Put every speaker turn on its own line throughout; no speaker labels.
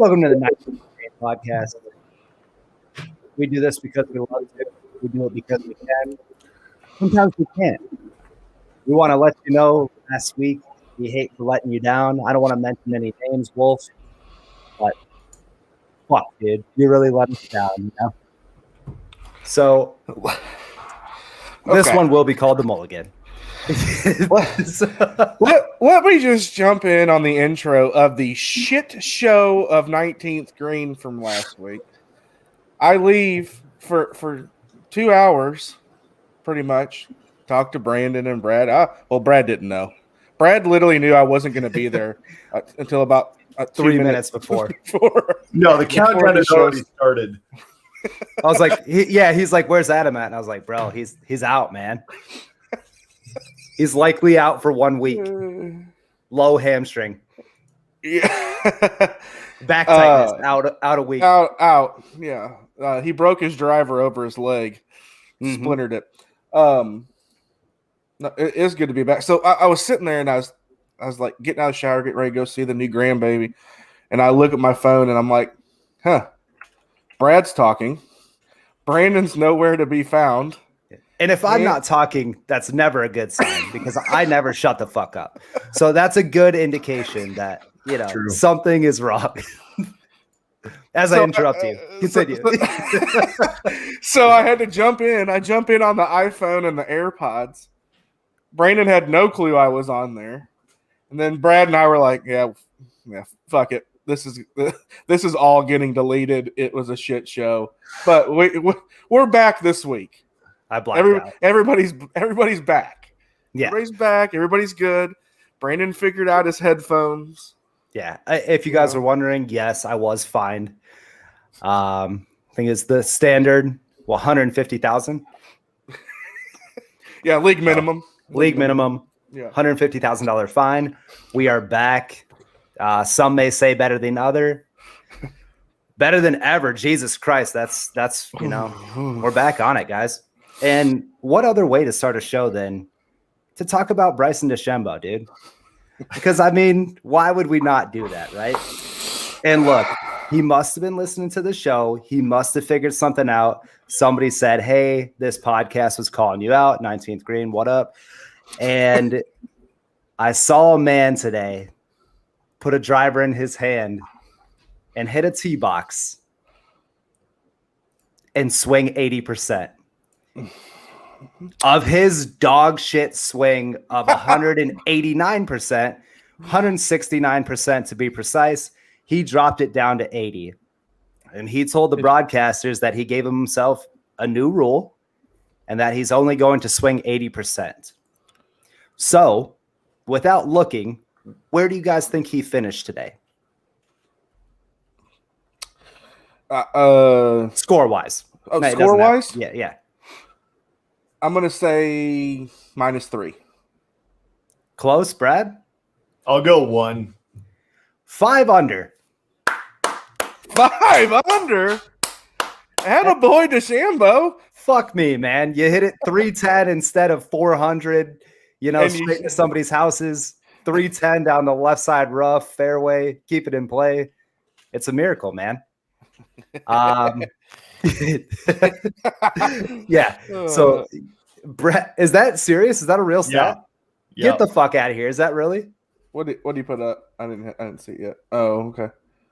Welcome to the 19th podcast. We do this because we love it. We do it because we can. Sometimes we can't. We want to let you know last week we hate for letting you down. I don't want to mention any names, Wolf, but fuck, dude. You really let us down, you know? So this one will be called the Mulligan.
Let me just jump in on the intro of the shit show of 19th Green from last week. I leave for 2 hours, pretty much. Talk to Brandon and Brad. Well, Brad didn't know. Brad literally knew I wasn't going to be there until about
3 minutes before.
No, the countdown has already started.
I was like, he's like, where's Adam at? And I was like, bro, he's out, man. He's likely out for 1 week. Low hamstring.
Yeah.
Back tightness, out a week.
Out. Yeah. He broke his driver over his leg. Splintered it. No, it is good to be back. So I was sitting there and I was like getting out of the shower, getting ready to go see the new grandbaby. And I look at my phone and I'm like, Brad's talking. Brandon's nowhere to be found.
And if I'm not talking, that's never a good sign because I never shut the fuck up. So that's a good indication that, True. Something is wrong. As I interrupt you, continue.
So I had to jump in. I jump in on the iPhone and the AirPods. Brandon had no clue I was on there. And then Brad and I were like, yeah, fuck it. This is all getting deleted. It was a shit show. But we're back this week.
I blacked out.
Everybody's back.
Yeah.
Everybody's back. Everybody's good. Brandon figured out his headphones.
Yeah. If you guys are wondering, yes, I was fined. I think it's the standard, $150,000.
Yeah, league minimum.
League minimum.
Yeah.
$150,000 fine. We are back. Some may say better than other. Better than ever. Jesus Christ. That's we're back on it, guys. And what other way to start a show than to talk about Bryson DeChambeau, dude? Because, why would we not do that, right? And look, he must have been listening to the show. He must have figured something out. Somebody said, hey, this podcast was calling you out. 19th Green, what up? And I saw a man today put a driver in his hand and hit a tee box and swing 80%. Of his dog shit swing of 189%, 169% to be precise, he dropped it down to 80. And he told the broadcasters that he gave himself a new rule and that he's only going to swing 80%. So, without looking, where do you guys think he finished today? Score-wise.
Oh, no, score-wise?
Yeah.
I'm going to say -3.
Close, Brad?
I'll go 1.
5 under.
5 under? Attaboy DeChambeau.
Fuck me, man. You hit it 310 instead of 400, straight into somebody's houses. 310 down the left side rough, fairway, keep it in play. It's a miracle, man. Yeah. So, Brett, is that serious? Is that a real stat?
Yeah.
Get the fuck out of here. Is that really?
What do you put up? I didn't see it yet. Oh, okay.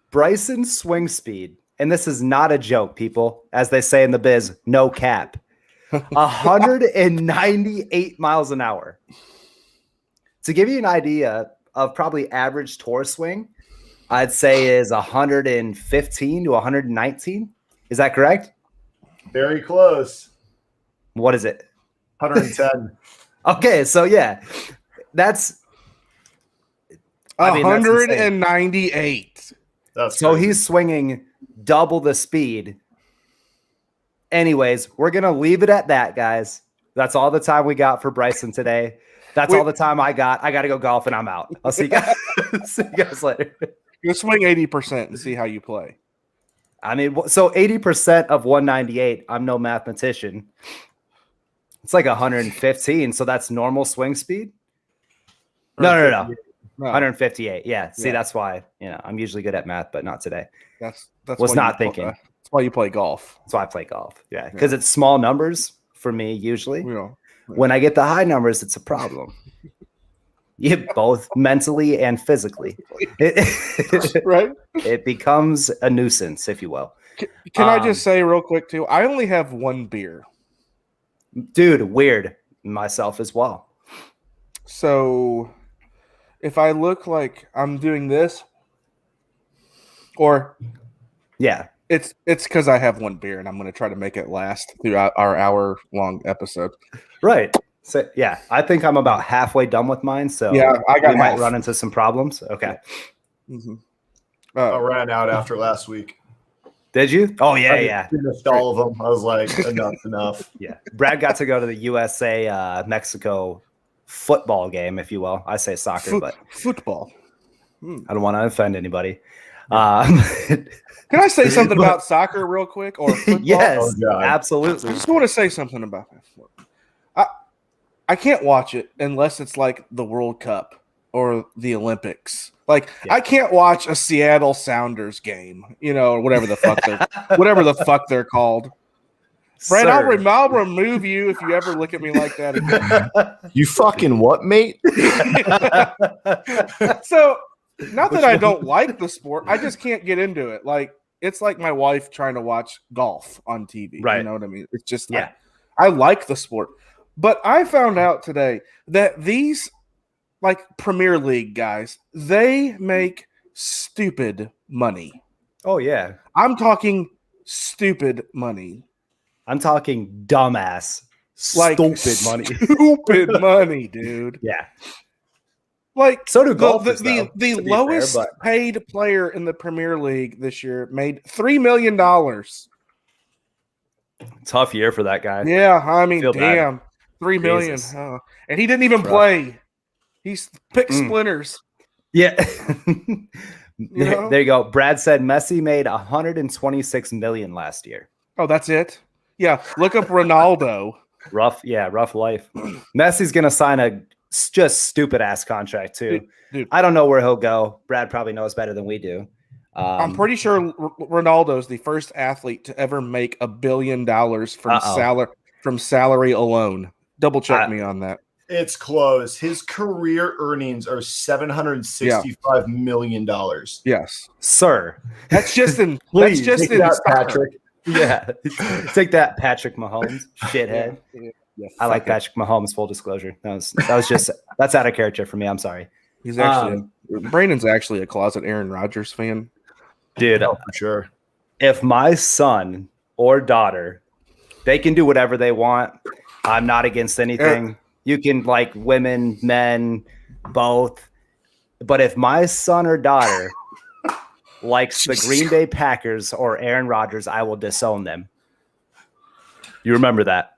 Bryson's swing speed, and this is not a joke, people, as they say in the biz, no cap. 198 miles an hour. To give you an idea of probably average tour swing, I'd say is 115 to 119. Is that correct?
Very close.
What is it?
110.
Okay, so yeah, that's
198.
That's
so
crazy.
he's swinging double the speed. Anyways, we're gonna leave it at that, guys. That's all the time we got for Bryson today. That's all the time I got. I got to go golf and I'm out. I'll see you guys. See you guys later.
You swing 80% and see how you play.
So 80% of 198. I'm no mathematician. It's like 115. So that's normal swing speed. No.
No.
158. Yeah. See,
Yeah.
that's why, I'm usually good at math, but not today.
That's
Was
why
not
you
thinking.
That's why you play golf.
That's why I play golf. Yeah. Because it's small numbers for me, usually.
Yeah.
When I get the high numbers, it's a problem. Both mentally and physically.
Right?
It becomes a nuisance, if you will.
Can I just say real quick, too? I only have one beer.
Dude, weird. Myself as well.
So if I look like I'm doing this, or it's because I have one beer and I'm going to try to make it last throughout our hour-long episode.
Right. So I think I'm about halfway done with mine. So
I got
we might run into some problems. Okay.
Mm-hmm.
I ran out after last week.
Did you? Oh yeah,
I finished all of them. I was like, enough.
Yeah. Brad got to go to the USA Mexico football game, if you will. I say soccer, but
football.
I don't want to offend anybody.
Can I say something about soccer real quick? Or football?
Yes, absolutely.
I just want to say something about that. I can't watch it unless it's like the World Cup or the Olympics. Like I can't watch a Seattle Sounders game, or whatever the fuck they're called. Brad, I'll remove you if you ever look at me like that again.
You fucking what, mate?
So, not that I don't like the sport, I just can't get into it. Like it's like my wife trying to watch golf on TV.
Right.
You know what I mean? It's just I like the sport. But I found out today that these like Premier League guys, they make stupid money.
Oh yeah.
I'm talking stupid money.
I'm talking dumbass,
like
stupid money.
Stupid money, dude.
Yeah.
Like
so do golfers,
the lowest paid player in the Premier League this year made $3 million.
Tough year for that guy.
Yeah, I mean, damn, $3 million, and he didn't even play. He's picked splinters.
Yeah. There you go. Brad said Messi made 126 million last year.
Oh, that's it? Yeah. Look up Ronaldo.
Rough life. Messi's gonna sign a just stupid ass contract too.
Dude.
I don't know where he'll go. Brad probably knows better than we do.
I'm pretty sure Ronaldo's the first athlete to ever make $1 billion from salary alone. Double check me on that.
It's close. His career earnings are $765 million.
Yes,
sir.
That's just in.
Please
that's just
take
in
that, Patrick.
Yeah, take that, Patrick Mahomes, shithead.
Yeah,
I like Patrick Mahomes. Full disclosure, that's out of character for me. I'm sorry.
He's actually Brandon's actually a closet Aaron Rodgers fan,
dude.
Oh, for sure.
If my son or daughter, they can do whatever they want. I'm not against anything. You can like women, men, both. But if my son or daughter likes the Green Bay Packers or Aaron Rodgers, I will disown them. You remember that?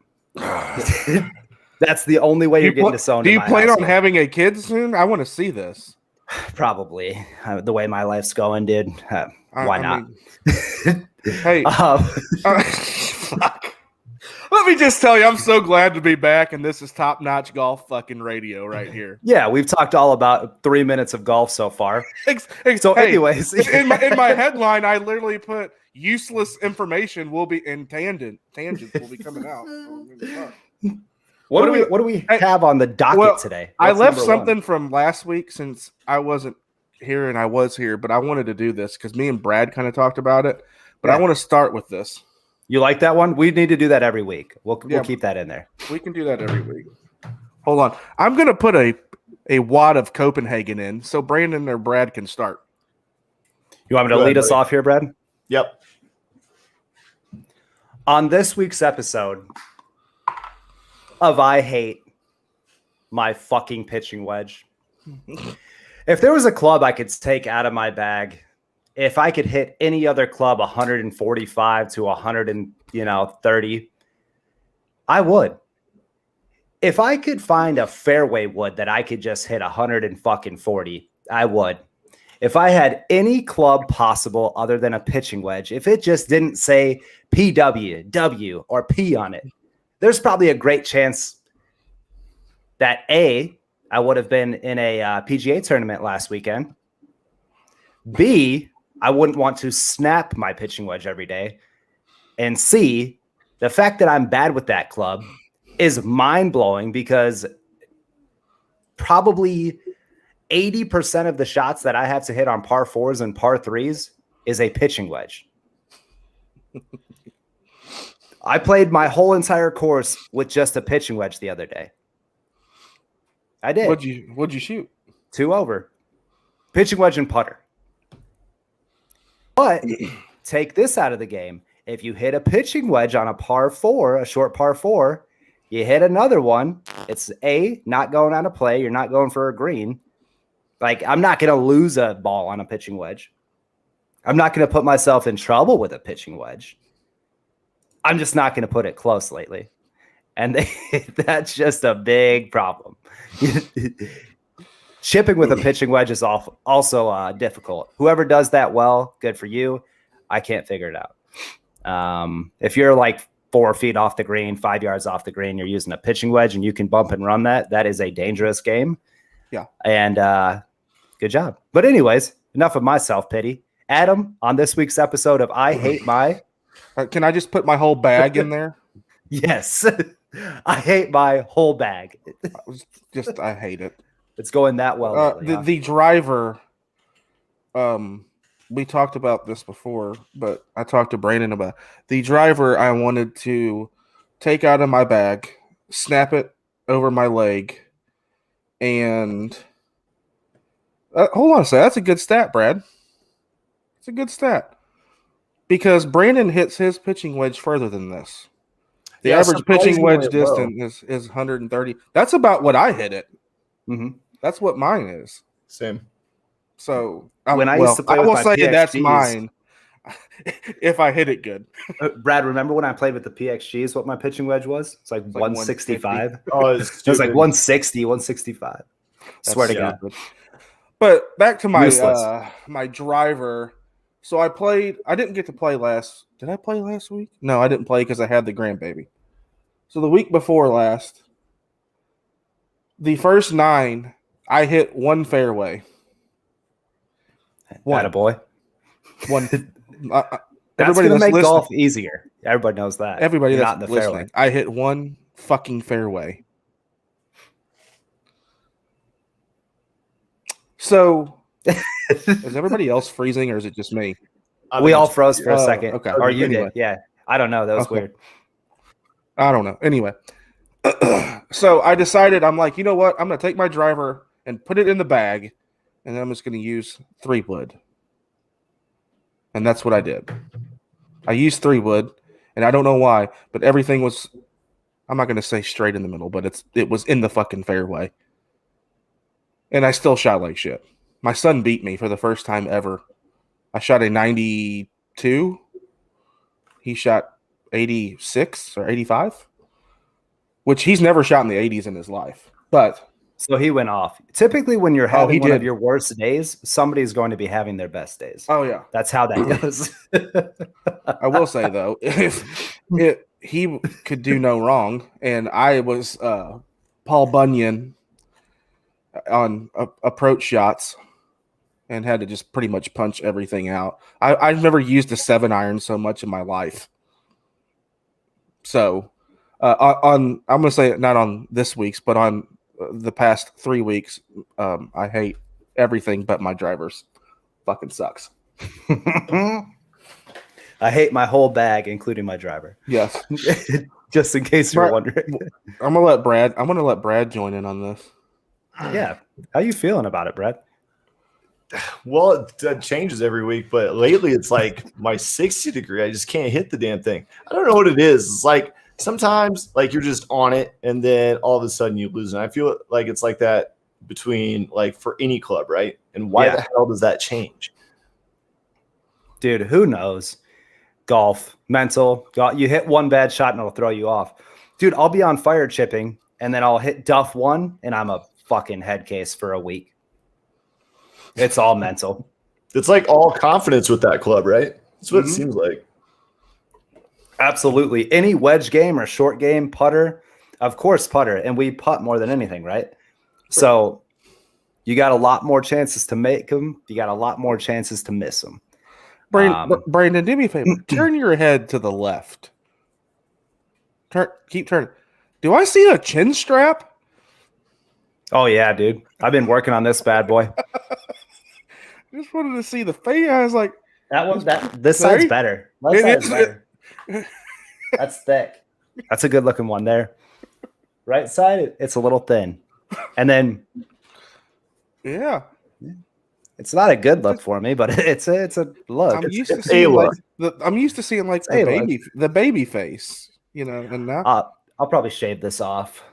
That's the only way you're getting disowned.
Do you plan on having a kid soon? I want to see this.
Probably. The way my life's going, dude. Why not?
Hey. Fuck. Let me just tell you, I'm so glad to be back, and this is top-notch golf fucking radio right here.
Yeah, we've talked all about 3 minutes of golf so far. Anyways.
in my headline, I literally put useless information will be in tangents will be coming out.
What do we have on the docket today?
I left something from last week since I wasn't here and I was here, but I wanted to do this because me and Brad kind of talked about it, but I want to start with this.
You like that one? We need to do that every week. We'll keep that in there.
We can do that every week. Hold on. I'm going to put a wad of Copenhagen in so Brandon or Brad can start.
You want me to lead us off here, Brad?
Yep.
On this week's episode of I Hate My Fucking Pitching Wedge, if there was a club I could take out of my bag, if I could hit any other club 145 to 130, I would. If I could find a fairway wood that I could just hit 140, I would. If I had any club possible other than a pitching wedge, if it just didn't say PW, W, or P on it, there's probably a great chance that A, I would have been in a PGA tournament last weekend. B, I wouldn't want to snap my pitching wedge every day. And C, the fact that I'm bad with that club is mind-blowing because probably 80% of the shots that I have to hit on par fours and par threes is a pitching wedge. I played my whole entire course with just a pitching wedge the other day. I did.
What'd you shoot?
2 over. Pitching wedge and putter. But take this out of the game. If you hit a pitching wedge on a par four, a short par four, you hit another one. It's not going out of play. You're not going for a green. Like, I'm not going to lose a ball on a pitching wedge. I'm not going to put myself in trouble with a pitching wedge. I'm just not going to put it close lately. And that's just a big problem. Chipping with a pitching wedge is also difficult. Whoever does that well, good for you. I can't figure it out. If you're like 4 feet off the green, 5 yards off the green, you're using a pitching wedge and you can bump and run that is a dangerous game.
Yeah.
And good job. But anyways, enough of my self-pity. Adam, on this week's episode of I Hate My...
Can I just put my whole bag in there?
Yes. I hate my whole bag.
I hate it.
It's going that well. Lately,
the driver, we talked about this before, but I talked to Brandon about the driver. I wanted to take out of my bag, snap it over my leg, and hold on a second. That's a good stat, Brad. It's a good stat because Brandon hits his pitching wedge further than this. The average pitching wedge distance is 130. That's about what I hit it.
Mm-hmm.
That's what mine is.
Same.
So
when I used to play with my PXGs,
that's mine if I hit it good.
Brad, remember when I played with the PXGs, what my pitching wedge was? It's like 165.
Oh,
it was like 160, 165. Swear to God.
But back to my my driver. So I didn't get to play last. Did I play last week? No, I didn't play because I had the grandbaby. So the week before last, the first 9, I hit one fairway.
Attaboy.
One.
That's going to make golf easier. Everybody knows that.
Everybody
that's
not in the listening. Fairway. I hit one fucking fairway. So, is everybody else freezing or is it just me?
We all froze for a second.
Okay.
Or you did. Yeah. I don't know. That was weird.
I don't know. Anyway. So I decided, I'm like, you know what? I'm going to take my driver and put it in the bag, and then I'm just going to use 3-wood. And that's what I did. I used 3-wood, and I don't know why, but everything was, I'm not going to say straight in the middle, but it was in the fucking fairway. And I still shot like shit. My son beat me for the first time ever. I shot a 92. He shot 86 or 85, which he's never shot in the 80s in his life. But
so he went off. Typically, when you're having one of your worst days, somebody's going to be having their best days.
Oh yeah,
that's how that goes.
I will say though, he could do no wrong, and I was Paul Bunyan on approach shots and had to just pretty much punch everything out. I've never used a 7-iron so much in my life. So I'm going to say not on this week's, but on the past 3 weeks, I hate everything but my drivers. Fucking sucks.
I hate my whole bag, including my driver.
Yes.
Just in case you're wondering.
I'm going to let Brad join in on this.
Yeah. How you feeling about it, Brad?
Well, it changes every week, but lately it's like my 60 degree. I just can't hit the damn thing. I don't know what it is. It's like sometimes like you're just on it and then all of a sudden you lose. And I feel like it's like that between like for any club, right? And why the hell does that change?
Dude, who knows? Golf, mental. You hit one bad shot and it'll throw you off. Dude, I'll be on fire chipping and then I'll hit duff one and I'm a fucking head case for a week. It's all mental.
It's like all confidence with that club, right? That's what it seems like.
Absolutely. Any wedge game or short game, putter, of course, putter. And we putt more than anything, right? So you got a lot more chances to make them. You got a lot more chances to miss them.
Brandon, do me a favor. Turn your head to the left. Keep turning. Do I see a chin strap?
Oh yeah, dude. I've been working on this bad boy.
Just wanted to see the face. I was like,
this side's better. Left side is better. That's thick. That's a good looking one there. Right side, it's a little thin. And then
yeah.
It's not a good look for me, but it's a look.
I'm used to seeing like the baby face, you know, and now
I'll probably shave this off.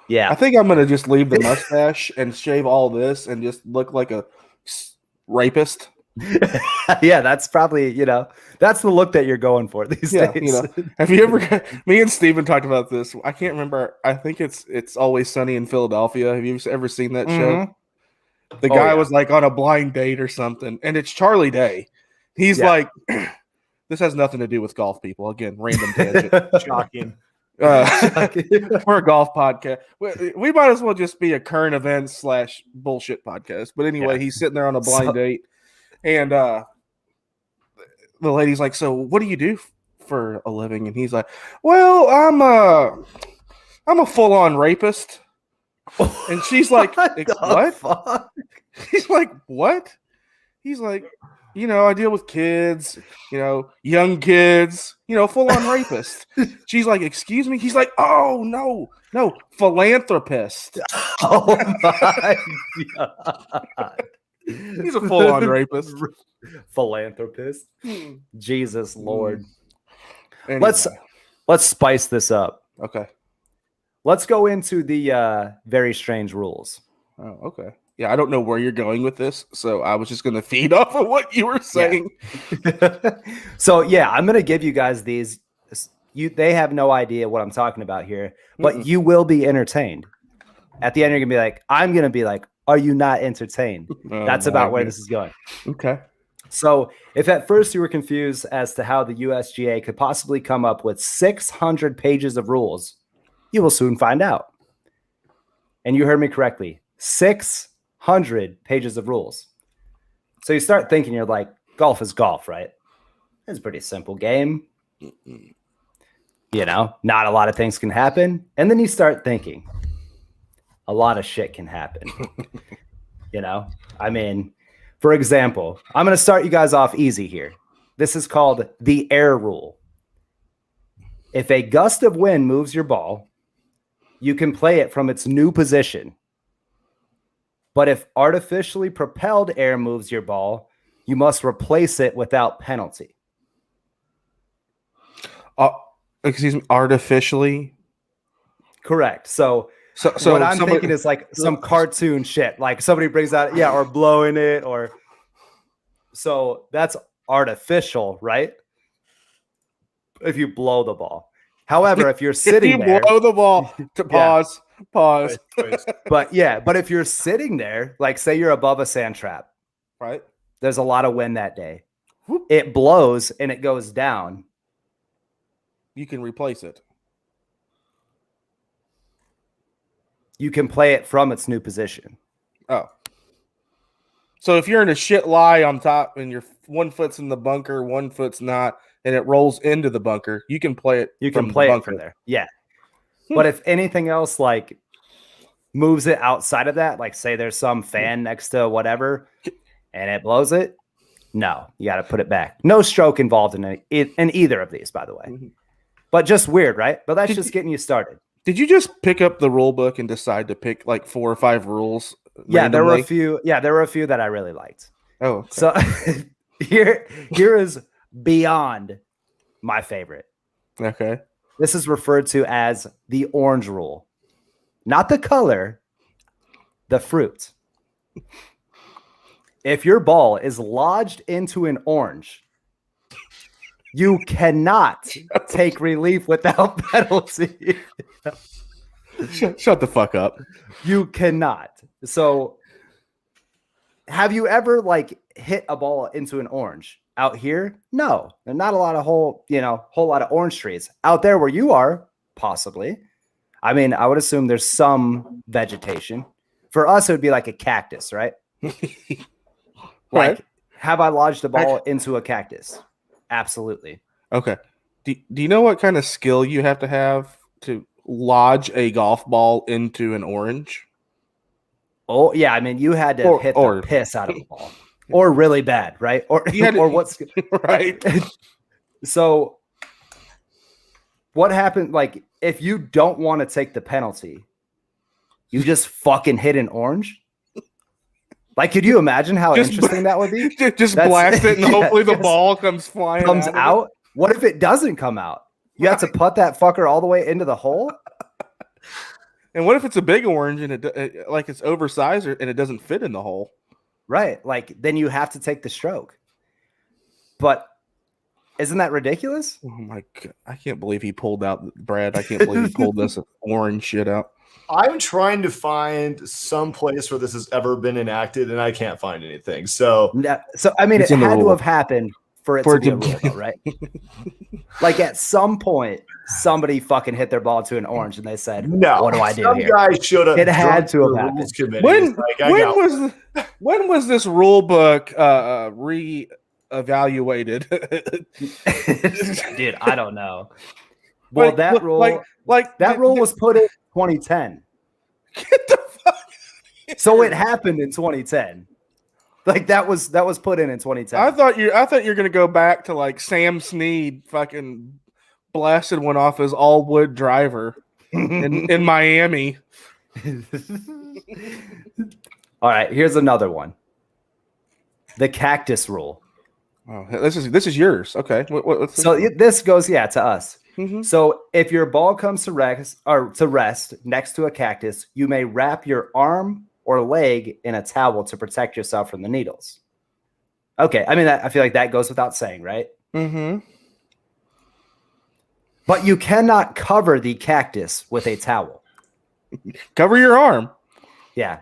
Yeah.
I think I'm gonna just leave the mustache and shave all this and just look like a rapist.
Yeah, that's probably, that's the look that you're going for these days.
Have you ever? Me and Steven talked about this. I can't remember. I think it's Always Sunny in Philadelphia. Have you ever seen that show? The guy was like on a blind date or something, and it's Charlie Day. He's like, this has nothing to do with golf, people. Again, random tangent.
Shocking.
We're a golf podcast. We might as well just be a current events / bullshit podcast. But anyway, he's sitting there on a blind date, and the lady's like, "So, what do you do for a living?" And he's like, "Well, I'm a full-on rapist." And she's like, "What?"
Fuck?
He's like, "What?" He's like, I deal with kids, young kids, full-on rapist. She's like, "Excuse me?" He's like, "Oh, no, philanthropist."
Oh, my God.
He's a full-on rapist.
Philanthropist. Jesus Lord.
Anyway.
Let's spice this up.
Okay.
Let's go into the very strange rules.
Oh, okay. Yeah, I don't know where you're going with this, so I was just going to feed off of what you were saying.
Yeah. So, I'm going to give you guys these. They have no idea what I'm talking about here, but you will be entertained. At the end, you're going to be like, I'm going to be like, are you not entertained? That's about where this is going.
Okay.
So if at first you were confused as to how the USGA could possibly come up with 600 pages of rules, you will soon find out. And you heard me correctly. 600 pages of rules. So you start thinking, you're like, golf is golf, right? It's a pretty simple game. Not a lot of things can happen. And then you start thinking, a lot of shit can happen. For example, I'm going to start you guys off easy here. This is called the air rule. If a gust of wind moves your ball, you can play it from its new position. But if artificially propelled air moves your ball, you must replace it without penalty.
Excuse me, artificially?
Correct. So what I'm thinking is like some cartoon shit, like somebody brings out, or blowing it, or so that's artificial, right? If you blow the ball. However, if you're sitting there,
blow the ball to pause.
But if you're sitting there, like say you're above a sand trap,
right?
There's a lot of wind that day. It blows and it goes down.
You can replace it.
You can play it from its new position.
Oh. So if you're in a shit lie on top and your 1 foot's in the bunker, 1 foot's not, and it rolls into the bunker, you can play it.
You can play it from there. Yeah. But if anything else like moves it outside of that, like say there's some fan next to whatever and it blows it, no, you got to put it back. No stroke involved in either of these, by the way. Mm-hmm. But just weird, right? But that's just getting you started.
Did you just pick up the rule book and decide to pick like 4 or 5 rules?
Yeah,
randomly?
There were a few that I really liked.
Oh, okay.
So here is beyond my favorite.
Okay.
This is referred to as the orange rule. Not the color, the fruit. If your ball is lodged into an orange, you cannot take relief without penalty.
Shut the fuck up.
You cannot. So have you ever like hit a ball into an orange out here? No, there's not a lot of whole lot of orange trees out there where you are. Possibly. I mean, I would assume there's some vegetation. For us, it would be like a cactus, right?
Right.
Like, have I lodged a ball into a cactus? Absolutely.
Okay. Do you know what kind of skill you have to lodge a golf ball into an orange?
Oh, yeah. I mean, you had to hit the piss out of the ball. Or really bad, right? Or what's
right.
So what happened? Like, if you don't want to take the penalty, you just fucking hit an orange. Like, could you imagine how interesting that would be?
Just blast it, and hopefully the ball comes flying.
Comes out. What if it doesn't come out? You have to putt that fucker all the way into the hole.
And what if it's a big orange and it's oversized and it doesn't fit in the hole?
Right. Like, then you have to take the stroke. But isn't that ridiculous?
Oh my God. I can't believe he pulled out Brad. I can't believe he pulled this orange shit out.
I'm trying to find some place where this has ever been enacted, and I can't find anything. So
I mean, it had to have happened for it to be a rule, though, right? Like, at some point, somebody fucking hit their ball to an orange, and they said, "No, what do I do here?"
Some guy showed up.
It had to have happened.
When was this rule book re-evaluated?
Dude, I don't know. Well, that rule was put in 2010.
Get the fuck.
So it happened in 2010. Like, that was put in 2010.
I thought you're gonna go back to like Sam Snead fucking blasted one off his all wood driver in Miami.
All right, here's another one. The cactus rule.
Oh, this is yours. Okay. What's this?
So this goes to us.
Mm-hmm.
So if your ball comes to rest next to a cactus, you may wrap your arm or leg in a towel to protect yourself from the needles. Okay, I mean, I feel like that goes without saying, right?
Mm-hmm.
But you cannot cover the cactus with a towel.
Cover your arm.
Yeah.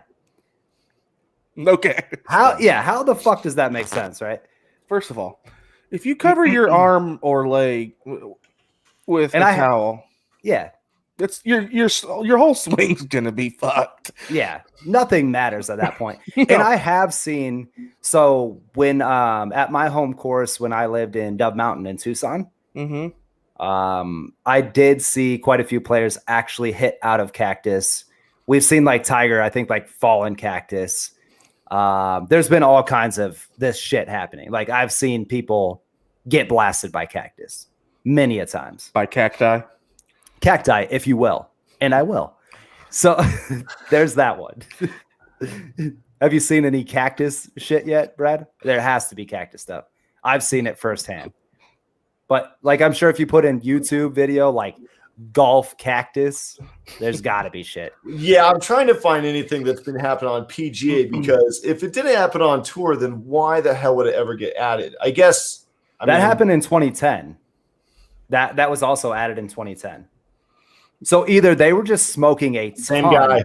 Okay.
How the fuck does that make sense, right?
First of all, if you cover your arm or leg with a towel, it's your whole swing's gonna be fucked.
Yeah, nothing matters at that point. No. And I have seen, so when at my home course when I lived in Dove Mountain in Tucson, I did see quite a few players actually hit out of cactus. We've seen like Tiger, I think, like fall in cactus. There's been all kinds of this shit happening. Like, I've seen people get blasted by cactus many a times.
By cacti,
if you will, and I will. So there's that one. Have you seen any cactus shit yet, Brad? There has to be cactus stuff. I've seen it firsthand. But like, I'm sure if you put in YouTube video like golf cactus, there's got to be shit.
Yeah, I'm trying to find anything that's been happening on PGA, because if it didn't happen on tour, then why the hell would it ever get added? I guess
that happened in 2010. That was also added in 2010. So either they were just smoking a ton,
same guy.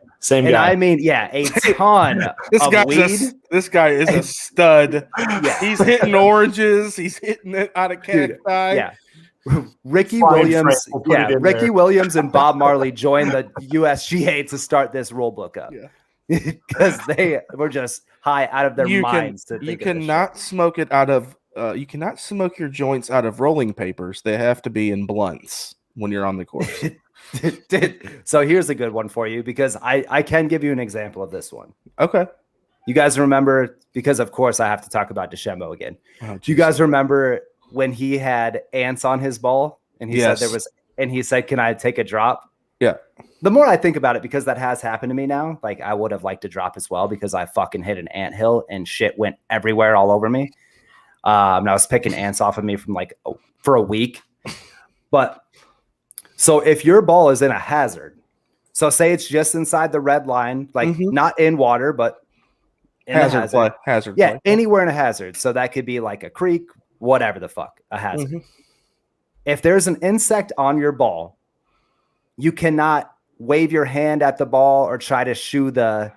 I mean, a ton of weed.
This guy is a stud. Yeah. He's hitting oranges. He's hitting it out of cacti.
Yeah. Ricky Williams and Bob Marley joined the USGA to start this rule book up. Yeah. Because they were just high out of their minds. You
cannot smoke it out of you cannot smoke your joints out of rolling papers. They have to be in blunts when you're on the course.
So here's a good one for you, because I can give you an example of this one.
Okay.
You guys remember, because of course I have to talk about DeChambeau again. Do you guys remember when he had ants on his ball and he said can I take a drop?
Yeah.
The more I think about it, because that has happened to me now, like, I would have liked to drop as well, because I fucking hit an anthill and shit went everywhere all over me. And I was picking ants off of me for a week. But so if your ball is in a hazard, so say it's just inside the red line, like not in water, but in hazard play. Anywhere in a hazard. So that could be like a creek, whatever the fuck, a hazard. If there's an insect on your ball, you cannot wave your hand at the ball or try to shoo the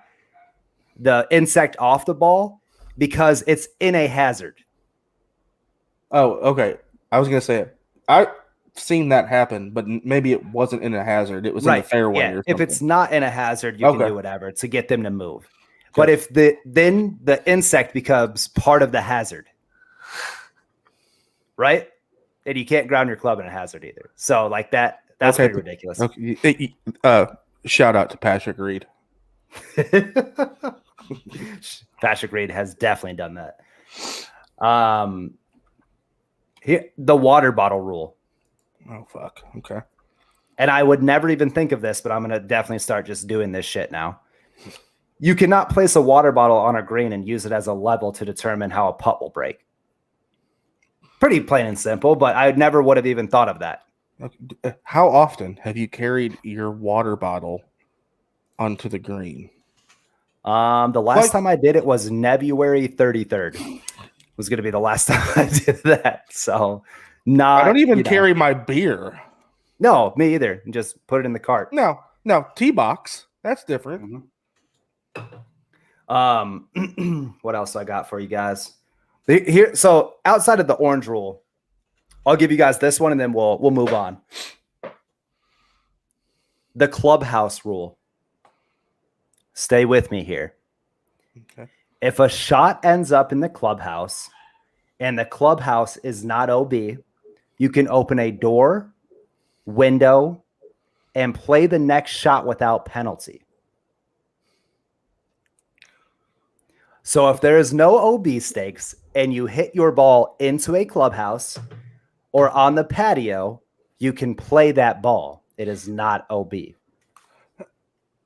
insect off the ball, because it's in a hazard.
Oh, okay. I was gonna say it. seen that happen, but maybe it wasn't in a hazard. It was in the fairway or something.
If it's not in a hazard, you can do whatever to get them to move. Okay. But if then the insect becomes part of the hazard, right? And you can't ground your club in a hazard either. So like that's pretty ridiculous.
Okay. Shout out to Patrick Reed.
Patrick Reed has definitely done that. The water bottle rule.
Oh, fuck. Okay.
And I would never even think of this, but I'm going to definitely start just doing this shit now. You cannot place a water bottle on a green and use it as a level to determine how a putt will break. Pretty plain and simple, but I never would have even thought of that.
How often have you carried your water bottle onto the green?
The last time I did it was February 33rd. Was going to be the last time I did that. So I
don't even carry my beer.
No, me either. Just put it in the cart.
No, tee box. That's different.
What else I got for you guys? Here, so outside of the orange rule, I'll give you guys this one and then we'll move on. The clubhouse rule. Stay with me here.
Okay.
If a shot ends up in the clubhouse and the clubhouse is not OB, you can open a door, window, and play the next shot without penalty. So if there is no OB stakes and you hit your ball into a clubhouse or on the patio, you can play that ball. It is not OB.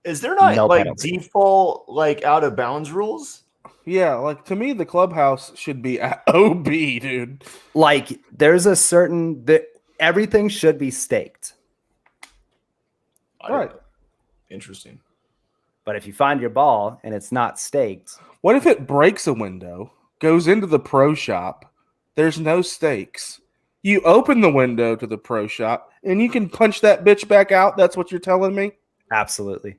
Is there not default out of bounds rules?
Yeah, to me, the clubhouse should be at OB, dude.
There's a certain everything should be staked.
Right.
Interesting.
But if you find your ball and it's not staked,
what if it breaks a window, goes into the pro shop? There's no stakes. You open the window to the pro shop and you can punch that bitch back out. That's what you're telling me?
Absolutely.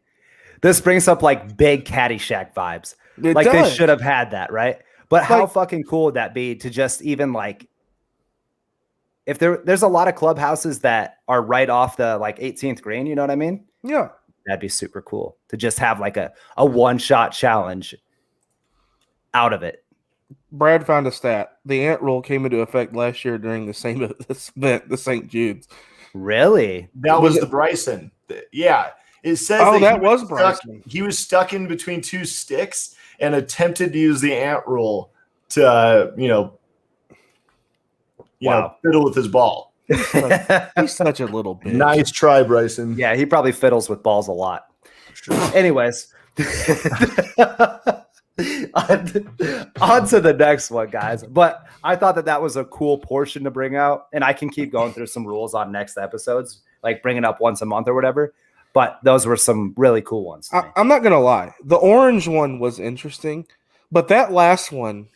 This brings up big Caddyshack vibes.
It
does. They should have had that, right? But how fucking cool would that be to just even if there's a lot of clubhouses that are right off the 18th green, you know what I mean?
Yeah.
That'd be super cool to just have a one-shot challenge out of it.
Brad found a stat. The ant rule came into effect last year during the same event, the St. Jude's.
Really?
That was the Bryson. Yeah. It says
that was Bryson.
He was stuck in between two sticks and attempted to use the ant rule to, fiddle with his ball.
He's such a litto bitch.
Nice try, Bryson.
Yeah, he probably fiddles with balls a lot. Sure. Anyways, on to the next one, guys. But I thought that was a cool portion to bring out, and I can keep going through some rules on next episodes, bring it up once a month or whatever. But those were some really cool ones.
I'm not going to lie. The orange one was interesting, but that last one.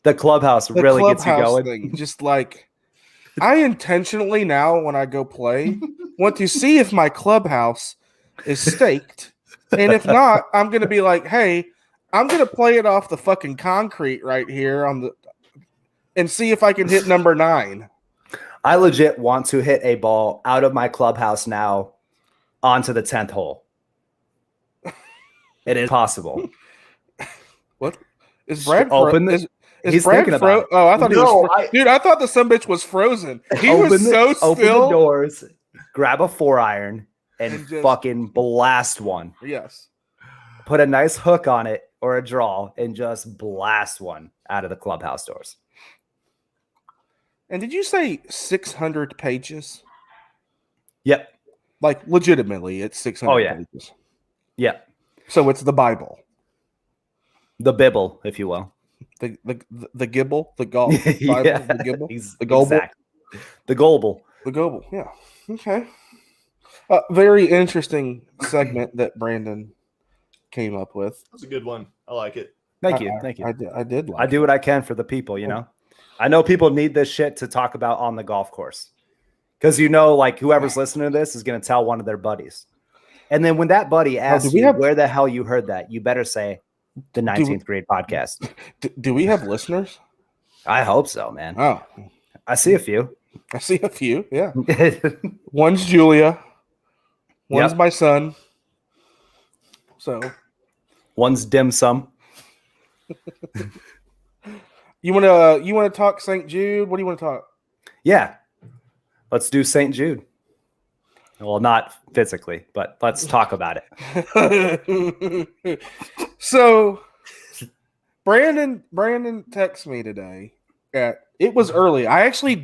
The clubhouse really gets you going.
Thing, just I intentionally now, when I go play, want to see if my clubhouse is staked. And if not, I'm going to be hey, I'm going to play it off the fucking concrete right here and see if I can hit number 9.
I legit want to hit a ball out of my clubhouse now onto the 10th hole. It is possible.
What is Brad
open? He's Brad thinking about it.
Oh, I thought he was. Dude, I thought the sumbitch was frozen. He was so still.
Open the doors, grab a 4-iron, and fucking blast one.
Yes.
Put a nice hook on it or a draw and just blast one out of the clubhouse doors.
And did you say 600 pages?
Yep.
Legitimately, it's 600 pages.
Yeah.
So it's the Bible.
The Bible, if you will.
The Gibble, the Bible,
yeah,
the Gibble, the Gobble.
Exactly. The Gobble.
The Gobble, yeah. Okay. Very interesting segment that Brandon came up with.
That's a good one. I like it.
Thank you.
I did like
I do what I can for the people, I know people need this shit to talk about on the golf course. Because whoever's listening to this is going to tell one of their buddies. And then when that buddy asks where the hell you heard that, you better say the 19th grade podcast.
Do we have listeners?
I hope so, man.
Oh.
I see a few.
I see a few. Yeah. One's Julia. One's
Yep.
my son. So
One's dim sum.
you want to talk St. Jude? What do you want to talk?
Yeah. Let's do St. Jude. Well, not physically, but let's talk about
it. So Brandon texted me today. It was early. I actually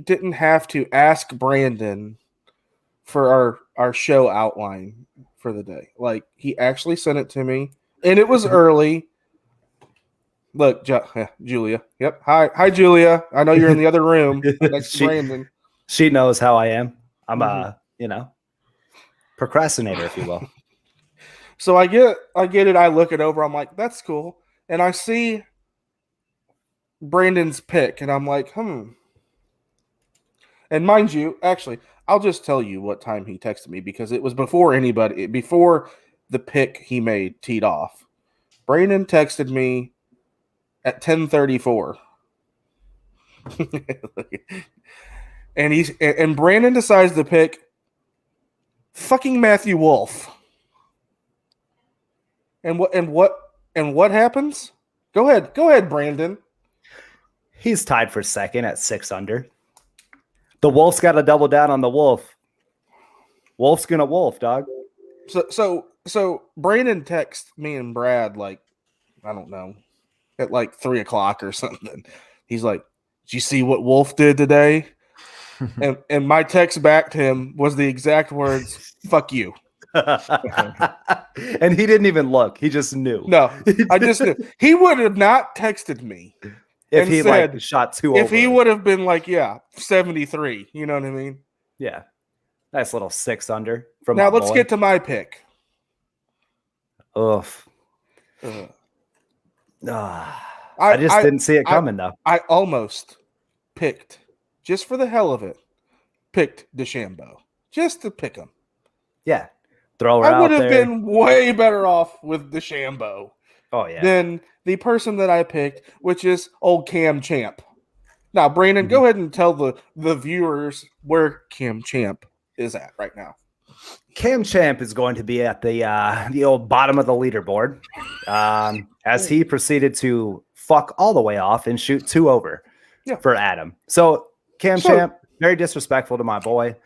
didn't have to ask Brandon for our show outline for the day. Like, he actually sent it to me, and it was early. Look, Julia. Yep. Hi, Julia. I know you're in the other room next to Brandon.
She knows how I am. I'm a procrastinator, if you will.
So I get it. I look it over. I'm like, that's cool. And I see Brandon's pick, and I'm like, And mind you, actually, I'll just tell you what time he texted me, because it was before the pick he made teed off. Brandon texted me at 10:34. And Brandon decides to pick fucking Matthew Wolf. And what happens? Go ahead, Brandon.
He's tied for second at 6 under. The Wolf's got to double down on the Wolf. Wolf's gonna wolf, dog.
So Brandon texts me and Brad, like, I don't know, at like 3:00 or something. He's like, "Did you see what Wolf did today?" and my text back to him was the exact words, "Fuck you."
And he didn't even look. He just knew.
No, I just knew. He would have not texted me
if he said, like shot 2 over.
If he would have been like, 73. You know what I mean?
Yeah. Nice little 6 under from
now. Let's get to my pick.
Oof. I just didn't see it coming, though.
I almost picked, just for the hell of it, DeChambeau. Just to pick him.
Yeah. Throw her out there.
I would have been way better off with DeChambeau.
Oh, yeah.
Than the person that I picked, which is old Cam Champ. Now, Brandon, go ahead and tell the viewers where Cam Champ is at right now.
Cam Champ is going to be at the old bottom of the leaderboard as he proceeded to fuck all the way off and shoot 2 over for Adam. So Champ, very disrespectful to my boy.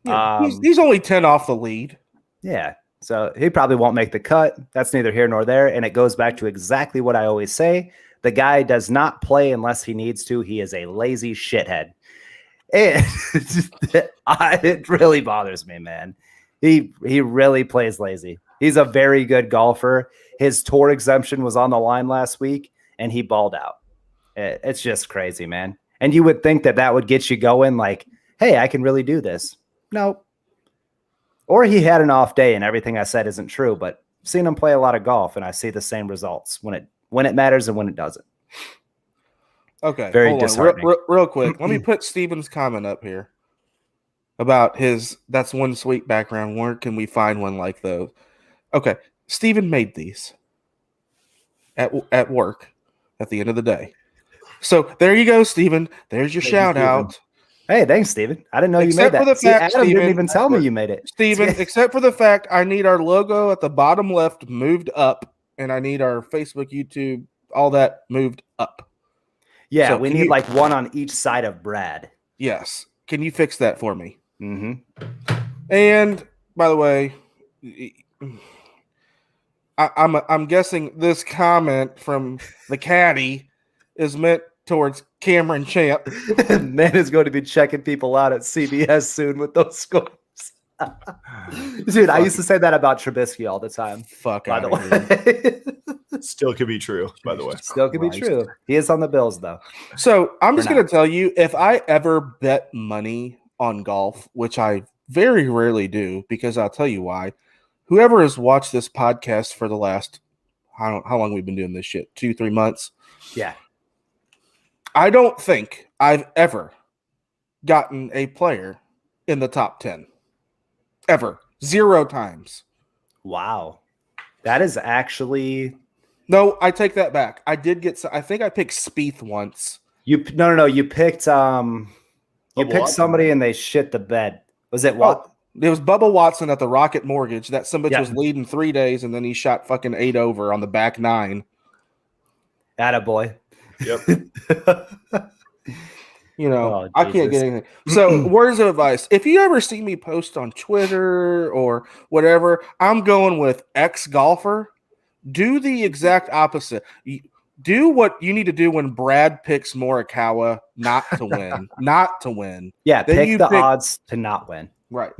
Yeah, he's only 10 off the lead.
Yeah. So he probably won't make the cut. That's neither here nor there. And it goes back to exactly what I always say. The guy does not play unless he needs to. He is a lazy shithead. And it really bothers me, man. He really plays lazy. He's a very good golfer. His tour exemption was on the line last week, and he balled out. It's just crazy, man. And you would think that would get you going like, hey, I can really do this. No. Or he had an off day and everything I said isn't true, but I've seen him play a lot of golf, and I see the same results when it matters and when it doesn't.
Okay.
Very disheartening.
Real quick. Let me put Steven's comment up here about that's one sweet background. Where can we find one like those? Okay. Steven made these at work at the end of the day. So there you go, Steven. There's your shout out.
Hey, thanks, Steven. I didn't know you made that. Adam didn't even tell me you made it.
Steven, except for the fact I need our logo at the bottom left moved up, and I need our Facebook, YouTube, all that moved up.
Yeah, so we need like one on each side of Brad.
Yes. Can you fix that for me?
Mm-hmm.
And by the way, I'm guessing this comment from the caddy is meant towards Cameron Champ.
Man is going to be checking people out at CBS soon with those scores. Dude, I used to say that about Trubisky all the time.
By the way.
Still could be true, by the way.
Still could be true. He is on the Bills, though.
So I'm just going to tell you, if I ever bet money on golf, which I very rarely do, because I'll tell you why. Whoever has watched this podcast for the last, how long we've been doing this shit? 2-3 months?
Yeah.
I don't think I've ever gotten a player in the top 10. Ever. 0 times.
Wow. That is actually...
No, I take that back. I think I picked Spieth once,
No. You picked
Bubba Watson.
somebody and they shit the bed. Was it what?
Oh, it was Bubba Watson at the Rocket Mortgage. That some bitch
Yeah.
was leading 3 days, and then he shot fucking 8 over on the back 9.
Attaboy.
Yep.
You know,
Oh,
I can't
Jesus.
get anything. So, words of advice: if you ever see me post on Twitter or whatever, I'm going with ex golfer. Do the exact opposite. Do what you need to do when Brad picks Morikawa not to win, not to win.
Yeah,
Then
pick
you
the
pick-
odds to not win.
Right.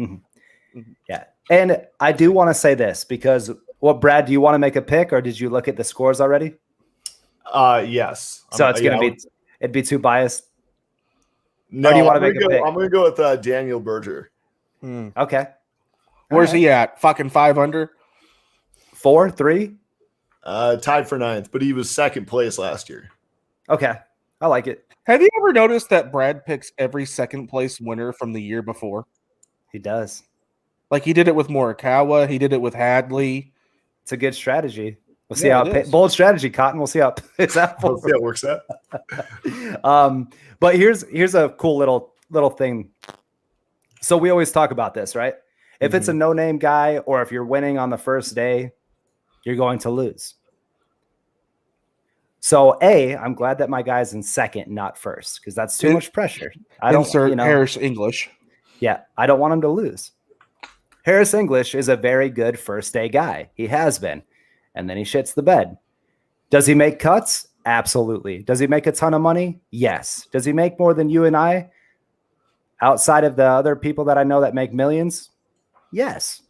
Yeah. And I do want to say this because, Brad, do you want to make a pick or did you look at the scores already?
Yes.
So it's going to be, it'd be too biased.
No,
Or do you wanna
I'm
make a
gonna
pick?
I'm going to go with Daniel Berger.
Okay.
Where's
All right.
he at? Fucking 5 under.
4, 3.
Tied for 9th, but he was second place last year.
Okay. I like it.
Have you ever noticed that Brad picks every second place winner from the year before?
He does.
Like he did it with Morikawa, he did it with Hadley.
It's a good strategy. We'll see
Yeah,
how
it is.
bold strategy, Cotton. We'll see how it's out.
Let's see how it works out.
But here's a cool little thing. So we always talk about this, right? If it's a no-name guy or if you're winning on the first day, you're going to lose. So I'm glad that my guy's in second, not first, because that's too much pressure. I don't
Insert Harris English.
Yeah, I don't want him to lose. Harris English is a very good first day guy. He has been. And then he shits the bed. Does he make cuts? Absolutely. Does he make a ton of money? Yes. Does he make more than you and I outside of the other people that I know that make millions? Yes.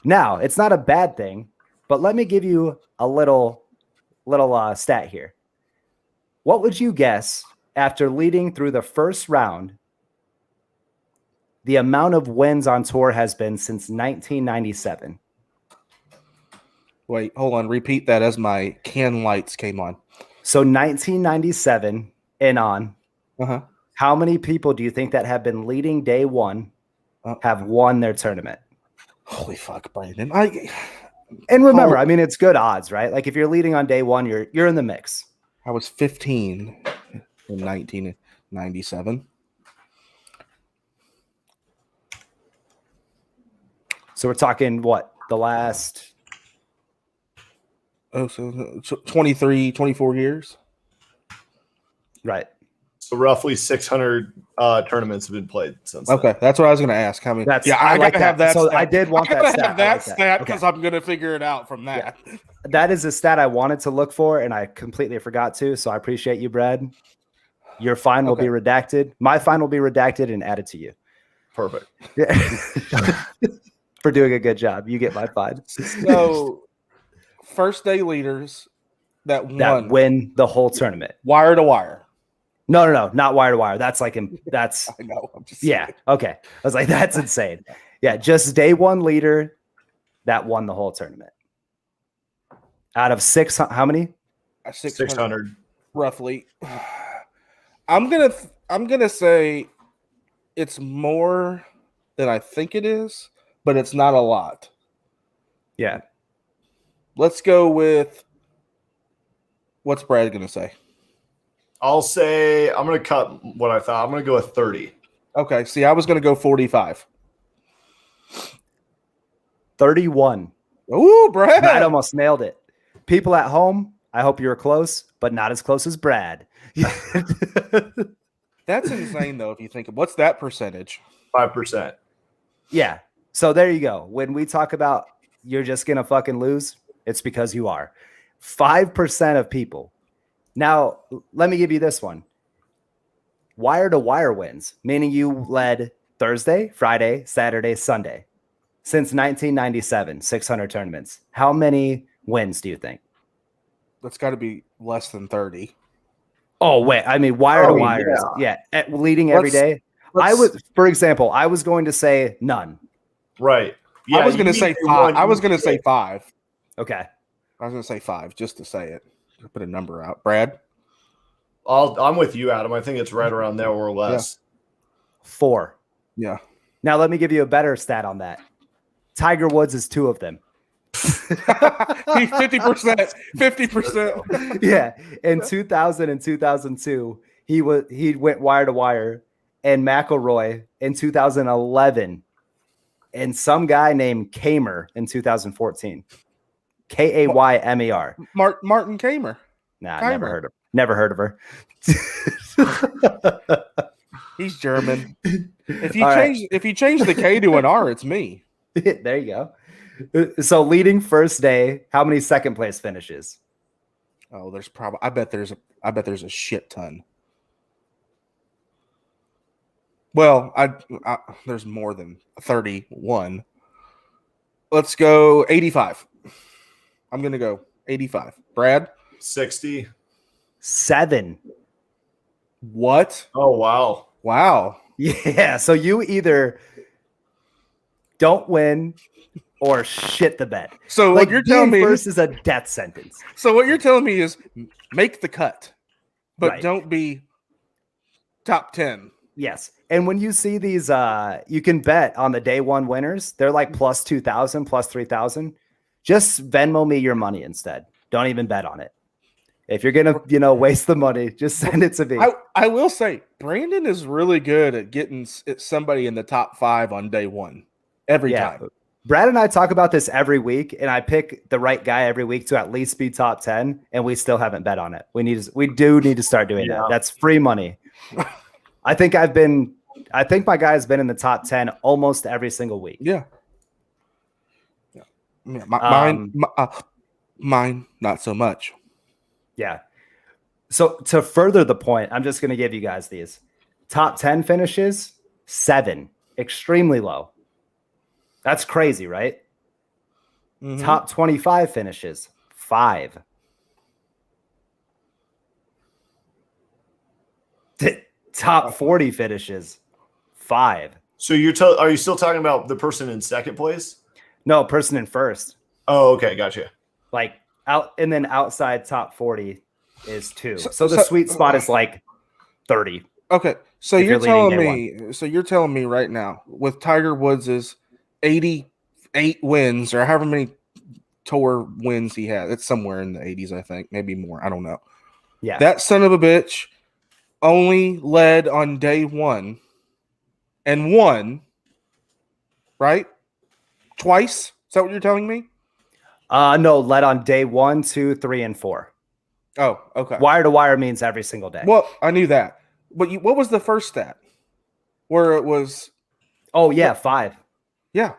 Now, it's not a bad thing, but let me give you a little stat here. What would you guess after leading through the first round, the amount of wins on tour has been since 1997?
Wait, hold on. Repeat that as my can lights came on.
So 1997 and on, how many people do you think that have been leading day one have won their tournament?
Holy fuck, Brandon.
And remember, I mean, it's good odds, right? Like if you're leading on day one, you're in the mix.
I was 15 in 1997.
So we're talking what? The last...
Oh, so 23, 24 years?
Right.
So roughly 600 tournaments have been played since
Okay,
then.
that's what I was going to ask. How many?
I
gotta have that.
So
stat.
I did want
I
that
gotta
stat.
have that
I like
stat
Okay.
because I'm going to figure it out from that.
Yeah. That is a stat I wanted to look for, and I completely forgot to. So I appreciate you, Brad. Your fine will be redacted. My fine will be redacted and added to you.
Perfect.
Yeah. For doing a good job. You get my fine.
So, first day leaders that
win the whole tournament.
Wire to wire.
No, not wire to wire. That's like that's
I know. I'm just
yeah. Okay. I was like, that's insane. Yeah, just day one leader that won the whole tournament. Out of 600, how many?
600
roughly. I'm gonna say it's more than I think it is, but it's not a lot.
Yeah.
Let's go with what's Brad gonna say?
I'll say I'm going to cut what I thought. I'm going to go with 30.
Okay. See, I was gonna go 45.
31.
Ooh, Brad!
Brad almost nailed it. People at home, I hope you were close, but not as close as Brad.
That's insane, though. If you think of what's that percentage?
5%.
Yeah. So there you go. When we talk about you're just gonna fucking lose, it's because you are. 5% of people. Now, let me give you this one. Wire to wire wins, meaning you led Thursday, Friday, Saturday, Sunday. Since 1997, 600 tournaments. How many wins do you think?
That's got to be less than 30.
Oh, wait. I mean, wire to wire. Yeah. Leading every day. For example, I was going to say none.
Right.
Yeah, I was going to say 5. I was going to say 5.
Okay.
I was going to say 5 just to say it. Put a number out. Brad?
I'm with you, Adam. I think it's right around there or less.
4.
Yeah.
Now, let me give you a better stat on that. Tiger Woods is 2 of them.
He 50%, 50%.
Yeah, in 2000 and 2002, he went wire to wire, and McElroy in 2011, and some guy named Kamer in 2014. Kaymer.
Martin Kamer.
Nah,
Keimer.
never heard of her.
He's German. If you change the K to an R, it's me.
There you go. So leading first day, how many second place finishes?
Oh, there's probably. I bet there's a shit ton. Well, there's more than 31. Let's go 85. I'm gonna go 85. Brad,
60.
7.
What?
Oh wow.
Wow.
Yeah. So you either don't win or shit the bed.
So
Like,
what you're telling me
first is a death sentence.
So what you're telling me is make the cut, but
Right.
don't be top 10.
Yes. And when you see these, you can bet on the day one winners. They're like plus 2,000, plus 3,000. Just Venmo me your money instead. Don't even bet on it. If you're going to, waste the money, just send it to me.
I will say Brandon is really good at getting somebody in the top 5 on day one every time.
Brad and I talk about this every week, and I pick the right guy every week to at least be top 10, and we still haven't bet on it. We do need to start doing that. That's free money. I think my guy has been in the top 10 almost every single week.
Yeah. Mine, not so much.
Yeah. So to further the point, I'm just going to give you guys these. Top 10 finishes, 7. Extremely low. That's crazy, right? Mm-hmm. Top 25 finishes, 5. Top 40 finishes, 5.
So are you still talking about the person in second place?
No, person in first.
Oh, okay, gotcha.
Like and then outside top 40 is 2. So the sweet spot is like 30.
Okay, so you're telling me right now with Tiger Woods' 88 wins or however many tour wins he had, it's somewhere in the 80s, I think, maybe more. I don't know.
Yeah,
that son of a bitch only led on day one and won, right? Twice? Is that what you're telling me?
No, led on day 1, 2, 3, and 4.
Oh, okay.
Wire to wire means every single day.
Well, I knew that. But what was the first stat? Where it was...
Oh, yeah, 5.
Yeah.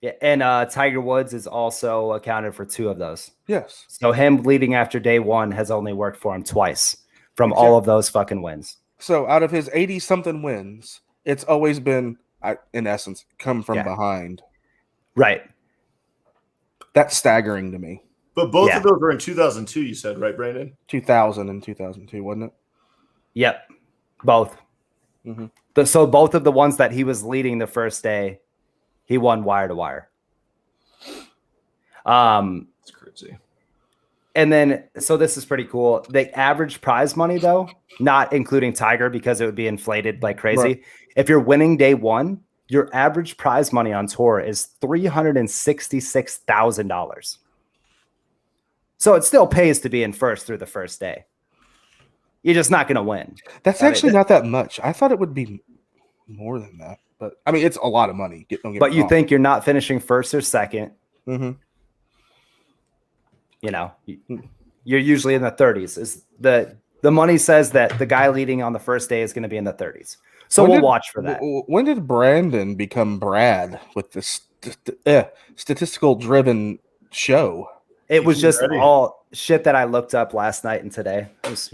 Yeah, and Tiger Woods is also accounted for 2 of those.
Yes.
So him leading after day 1 has only worked for him twice from all of those fucking wins.
So out of his 80-something wins, it's always been, in essence, come from behind.
Right.
That's staggering to me.
But both of those were in 2002, you said, right, Brandon?
2000 and 2002, wasn't it?
Yep. Both.
Mm-hmm.
So both of the ones that he was leading the first day, he won wire to wire.
It's crazy.
And then, so this is pretty cool. The average prize money, though, not including Tiger because it would be inflated like crazy. Right. If you're winning day 1, your average prize money on tour is $366,000. So it still pays to be in first through the first day. You're just not going to win.
That's actually not that much. I thought it would be more than that. But, I mean, it's a lot of money.
But you think you're not finishing first or second.
Mm-hmm.
You're usually in the 30s. Is the money says that the guy leading on the first day is going to be in the 30s. So we'll watch for that.
When did Brandon become Brad with this statistical driven show?
It was just all shit that I looked up last night and today. It was,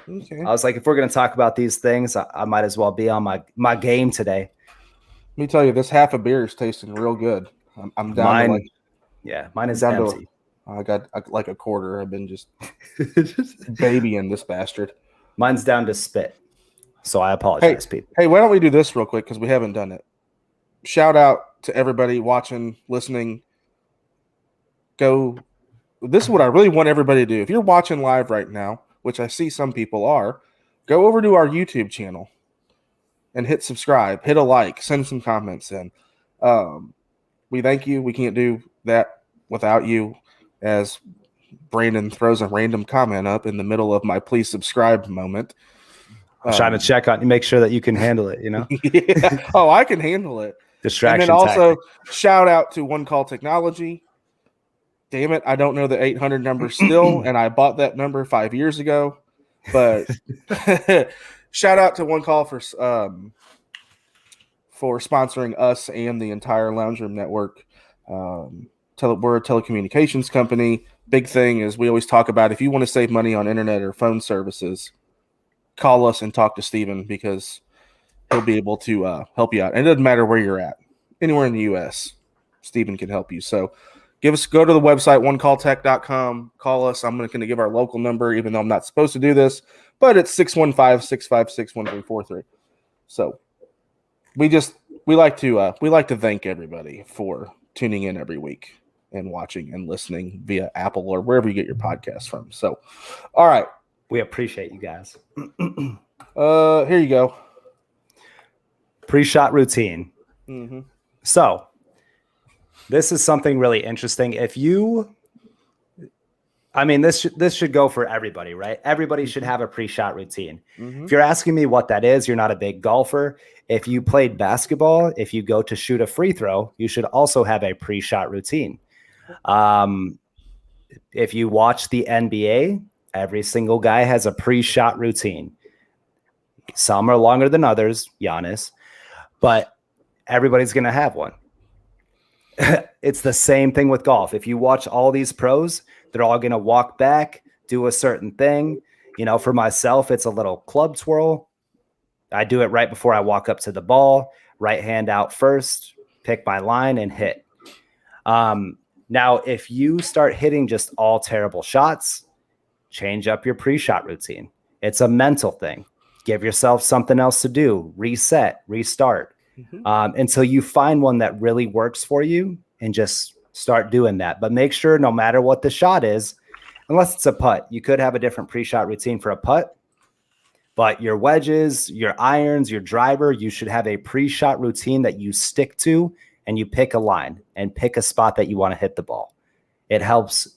Okay.
I was like, if we're going to talk about these things, I might as well be on my game today.
Let me tell you, this half a beer is tasting real good. I'm down
mine is empty.
I got like a quarter. I've been just babying this bastard.
Mine's down to spit. So I apologize, people.
Hey, why don't we do this real quick because we haven't done it. Shout out to everybody watching, listening. This is what I really want everybody to do. If you're watching live right now, which I see some people are, go over to our YouTube channel and hit subscribe, hit a like, send some comments in. We thank you. We can't do that without you, as Brandon throws a random comment up in the middle of my please subscribe moment.
I'm trying to check on you, make sure that you can handle it,
Yeah. Oh, I can handle it.
Distraction
And then also
tactic.
shout out to One Call Technology. Damn it, I don't know the 800 number still, and I bought that number 5 years ago. But shout out to One Call for sponsoring us and the entire Lounge Room Network. We're a telecommunications company. Big thing is we always talk about if you want to save money on internet or phone services, call us and talk to Steven because he'll be able to help you out. And it doesn't matter where you're at. Anywhere in the U.S., Steven can help you. So go to the website, onecalltech.com. Call us. I'm going to give our local number, even though I'm not supposed to do this, but it's 615-656-1343. So we like to thank everybody for tuning in every week and watching and listening via Apple or wherever you get your podcast from. So, all right.
We appreciate you guys.
Here you go.
Pre-shot routine.
Mm-hmm.
So this is something really interesting. This should go for everybody, right? Everybody should have a pre-shot routine.
Mm-hmm.
If you're asking me what that is, you're not a big golfer. If you played basketball, if you go to shoot a free throw, you should also have a pre-shot routine. If you watch the NBA, every single guy has a pre-shot routine. Some are longer than others, Giannis, but everybody's going to have one. It's the same thing with golf. If you watch all these pros, they're all going to walk back, do a certain thing. For myself, it's a little club twirl. I do it right before I walk up to the ball, right hand out first, pick my line and hit. Now, if you start hitting just all terrible shots, change up your pre-shot routine. It's a mental thing. Give yourself something else to do. Reset, restart, until you find one that really works for you and just start doing that. But make sure no matter what the shot is, unless it's a putt, you could have a different pre-shot routine for a putt. But your wedges, your irons, your driver, you should have a pre-shot routine that you stick to and you pick a line and pick a spot that you want to hit the ball. It helps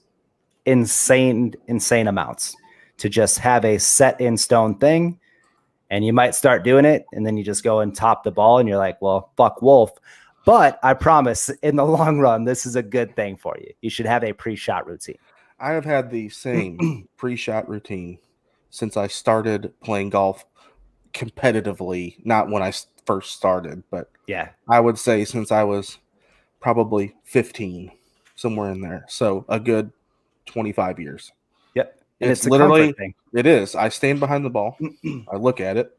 insane amounts to just have a set in stone thing. And you might start doing it and then you just go and top the ball and you're like, well, fuck Wolf. But I promise in the long run, this is a good thing for you. You should have a pre-shot routine.
I have had the same pre-shot routine since I started playing golf competitively, not when I first started, but
yeah,
I would say since I was probably 15, somewhere in there. So a good 25 years.
Yep. And
it's literally,
thing.
It is. I stand behind the ball. I look at it,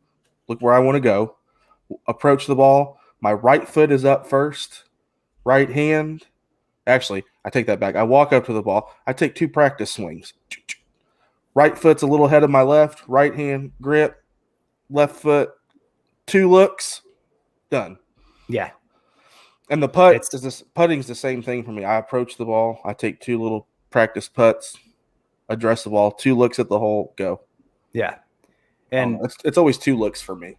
look where I want to go, approach the ball. My right foot is up first, right hand. Actually, I take that back. I walk up to the ball. I take 2 practice swings. Right foot's a little ahead of my left, right hand grip, left foot, 2 looks, done.
Yeah.
And the putting's the same thing for me. I approach the ball. I take 2 little practice putts, address the ball, 2 looks at the hole, go.
Yeah. And
it's always 2 looks for me.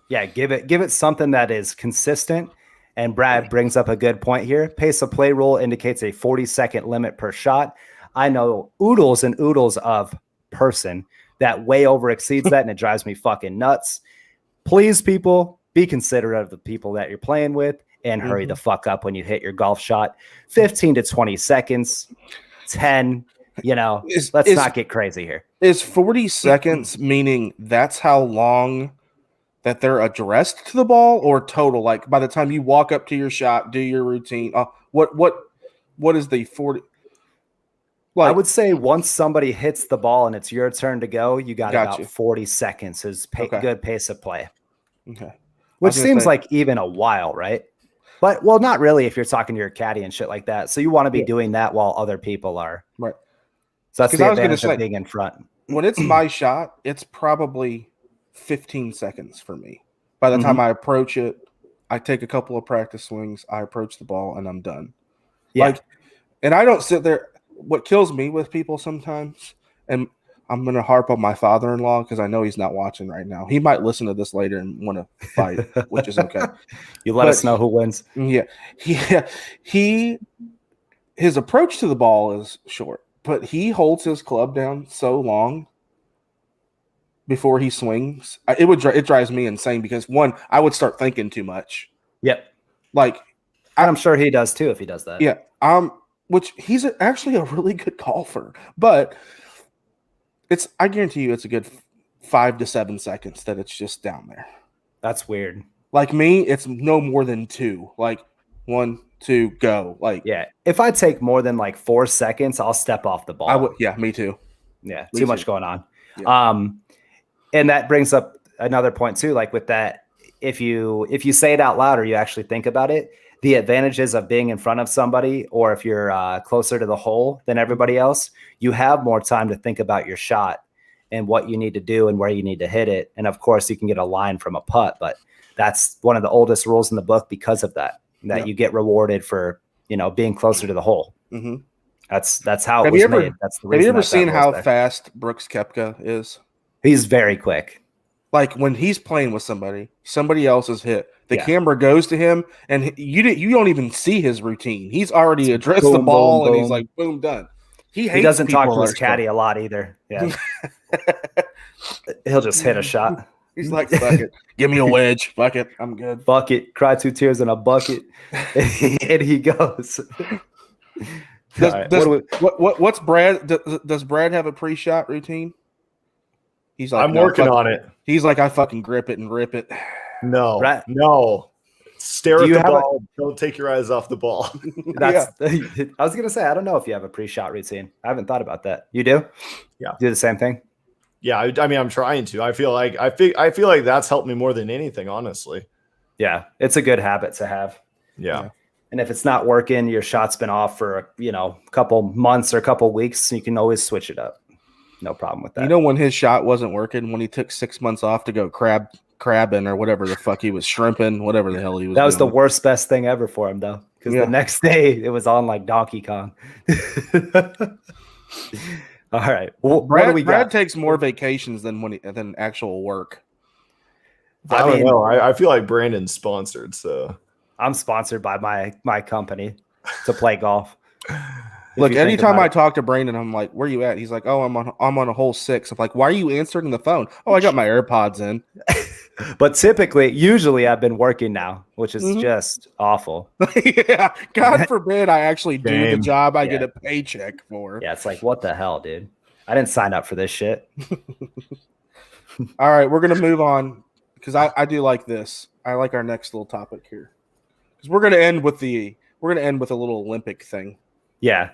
Yeah, give it something that is consistent. And Brad brings up a good point here. Pace of play rule indicates a 40-second limit per shot. I know oodles and oodles of person that way over exceeds that, and it drives me fucking nuts. Please, people, be considerate of the people that you're playing with and hurry the fuck up when you hit your golf shot. 15 to 20 seconds, 10, let's not get crazy here.
Is 40 seconds meaning that's how long that they're addressed to the ball, or total? Like by the time you walk up to your shot, do your routine, what is the 40?
I would say once somebody hits the ball and it's your turn to go, you got about 40 seconds is good pace of play.
Okay.
Which seems like even a while, right? But, well, not really if you're talking to your caddy and shit like that. So you want to be doing that while other people are.
Right.
So that's the advantage of being in front.
When it's my shot, it's probably 15 seconds for me. By the time I approach it, I take a couple of practice swings, I approach the ball, and I'm done.
Yeah.
And I don't sit there. What kills me with people sometimes, and I'm going to harp on my father-in-law because I know he's not watching right now. He might listen to this later and want to fight, which is okay.
You let us know who wins.
Yeah. He his approach to the ball is short, but he holds his club down so long before he swings. It drives me insane because one, I would start thinking too much.
Yep.
Like,
I'm sure he does too if he does that.
Yeah. Which he's actually a really good golfer, but I guarantee you it's a good 5 to 7 seconds that it's just down there.
That's weird.
Like me, it's no more than 2. Like 1, 2, go. Like,
yeah. If I take more than like 4 seconds, I'll step off the ball.
I would. Yeah, me too.
Yeah. Too much going on.
Yeah.
And that brings up another point too. Like with that, if you say it out loud or you actually think about it, the advantages of being in front of somebody, or if you're closer to the hole than everybody else, you have more time to think about your shot and what you need to do and where you need to hit it. And of course, you can get a line from a putt, but that's one of the oldest rules in the book because of that you get rewarded for, being closer to the hole.
Mm-hmm.
That's how it was made. That's the reason.
Have you ever seen how fast Brooks Koepka is?
He's very quick.
Like when he's playing with somebody else is hit. The camera goes to him, and you don't even see his routine. He's already addressed the ball, and he's like, boom, done. He
doesn't talk to his caddy a lot either. Yeah, he'll just hit a shot.
He's like, fuck it, give me a wedge, fuck it, I'm good.
Bucket, cry 2 tears in a bucket, and he goes.
What's Brad? Does Brad have a pre-shot routine? He's like,
I'm working on it.
He's like, I fucking grip it and rip it.
No, no. Stare at the ball. Don't take your eyes off the ball.
I was gonna say, I don't know if you have a pre-shot routine. I haven't thought about that. You do?
Yeah.
Do the same thing?
Yeah, I mean, I'm trying to. I feel like that's helped me more than anything, honestly.
Yeah, it's a good habit to have.
Yeah.
And if it's not working, your shot's been off for a couple months or a couple weeks, you can always switch it up. No problem with that.
You know when his shot wasn't working? When he took 6 months off to go crabbing or whatever the fuck he was shrimping, whatever the hell he was.
That was the worst, best thing ever for him, though, because the next day it was on like Donkey Kong. All right, well,
Brad takes more vacations than actual work.
I don't know. I feel like Brandon's sponsored, so
I'm sponsored by my company to play golf.
Look, anytime I talk to Brandon, I'm like, "Where you at?" He's like, "Oh, I'm on a hole 6." I'm like, "Why are you answering the phone?" "Oh, I got my AirPods in."
But usually I've been working now, which is just awful.
Yeah, God forbid I actually do the job I get a paycheck for.
Yeah, it's like, what the hell, dude? I didn't sign up for this shit.
All right, we're gonna move on because I do like this. I like our next little topic here because we're gonna end with a little Olympic thing.
Yeah.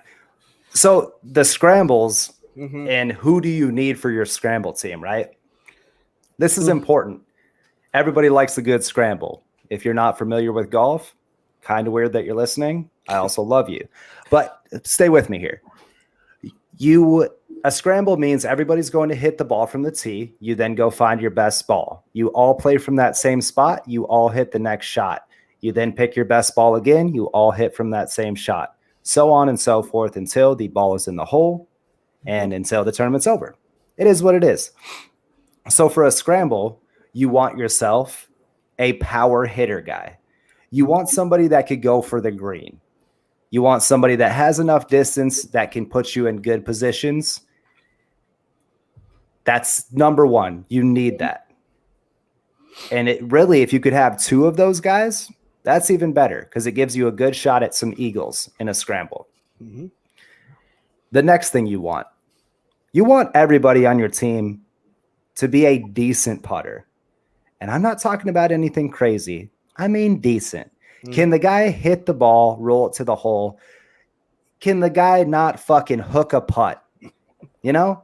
So the scrambles and who do you need for your scramble team, right? This is important. Everybody likes a good scramble. If you're not familiar with golf, kind of weird that you're listening. I also love you. But stay with me here. A scramble means everybody's going to hit the ball from the tee. You then go find your best ball. You all play from that same spot. You all hit the next shot. You then pick your best ball again. You all hit from that same shot. So on and so forth until the ball is in the hole and until the tournament's over. It is what it is. So for a scramble, you want yourself a power hitter guy. You want somebody that could go for the green. You want somebody that has enough distance that can put you in good positions. That's number one. You need that. And it really, if you could have 2 of those guys, that's even better because it gives you a good shot at some eagles in a scramble. Mm-hmm. The next thing you want everybody on your team to be a decent putter. And I'm not talking about anything crazy. I mean decent. Mm-hmm. Can the guy hit the ball, roll it to the hole? Can the guy not fucking hook a putt? You know?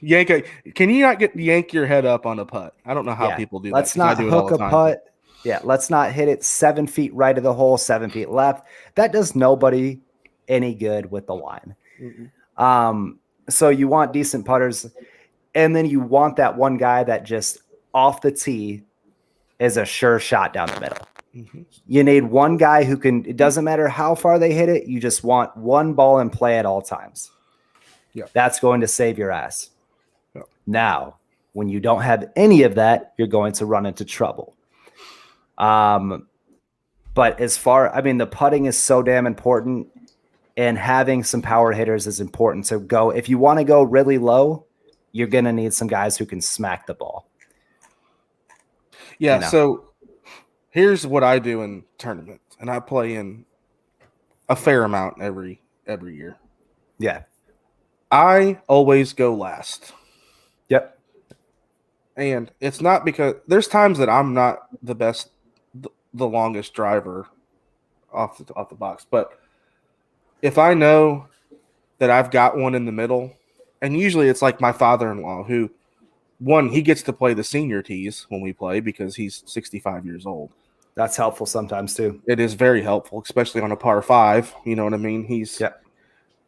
Can you not yank your head up on a putt? I don't know how people do that.
Let's not hook a putt. Yeah, let's not hit it 7 feet right of the hole, 7 feet left. That does nobody any good with the line. Mm-hmm. So you want decent putters, and then you want that one guy that just off the tee is a sure shot down the middle. Mm-hmm. You need one guy who can, it doesn't matter how far they hit it, you just want one ball in play at all times. Yeah. That's going to save your ass. Yeah. Now, when you don't have any of that, you're going to run into trouble. But the putting is so damn important. and having some power hitters is important. So if you want to go really low, you're going to need some guys who can smack the ball.
Yeah.
You know.
So here's what I do in tournaments, and I play in a fair amount every year.
Yeah.
I always go last.
Yep.
And it's not because there's times that I'm not the best, the longest driver off the box, but if I know that I've got one in the middle, and usually it's like my father-in-law who, he gets to play the senior tees when we play because he's 65 years old.
That's helpful sometimes too.
It is very helpful, especially on a par 5. You know what I mean?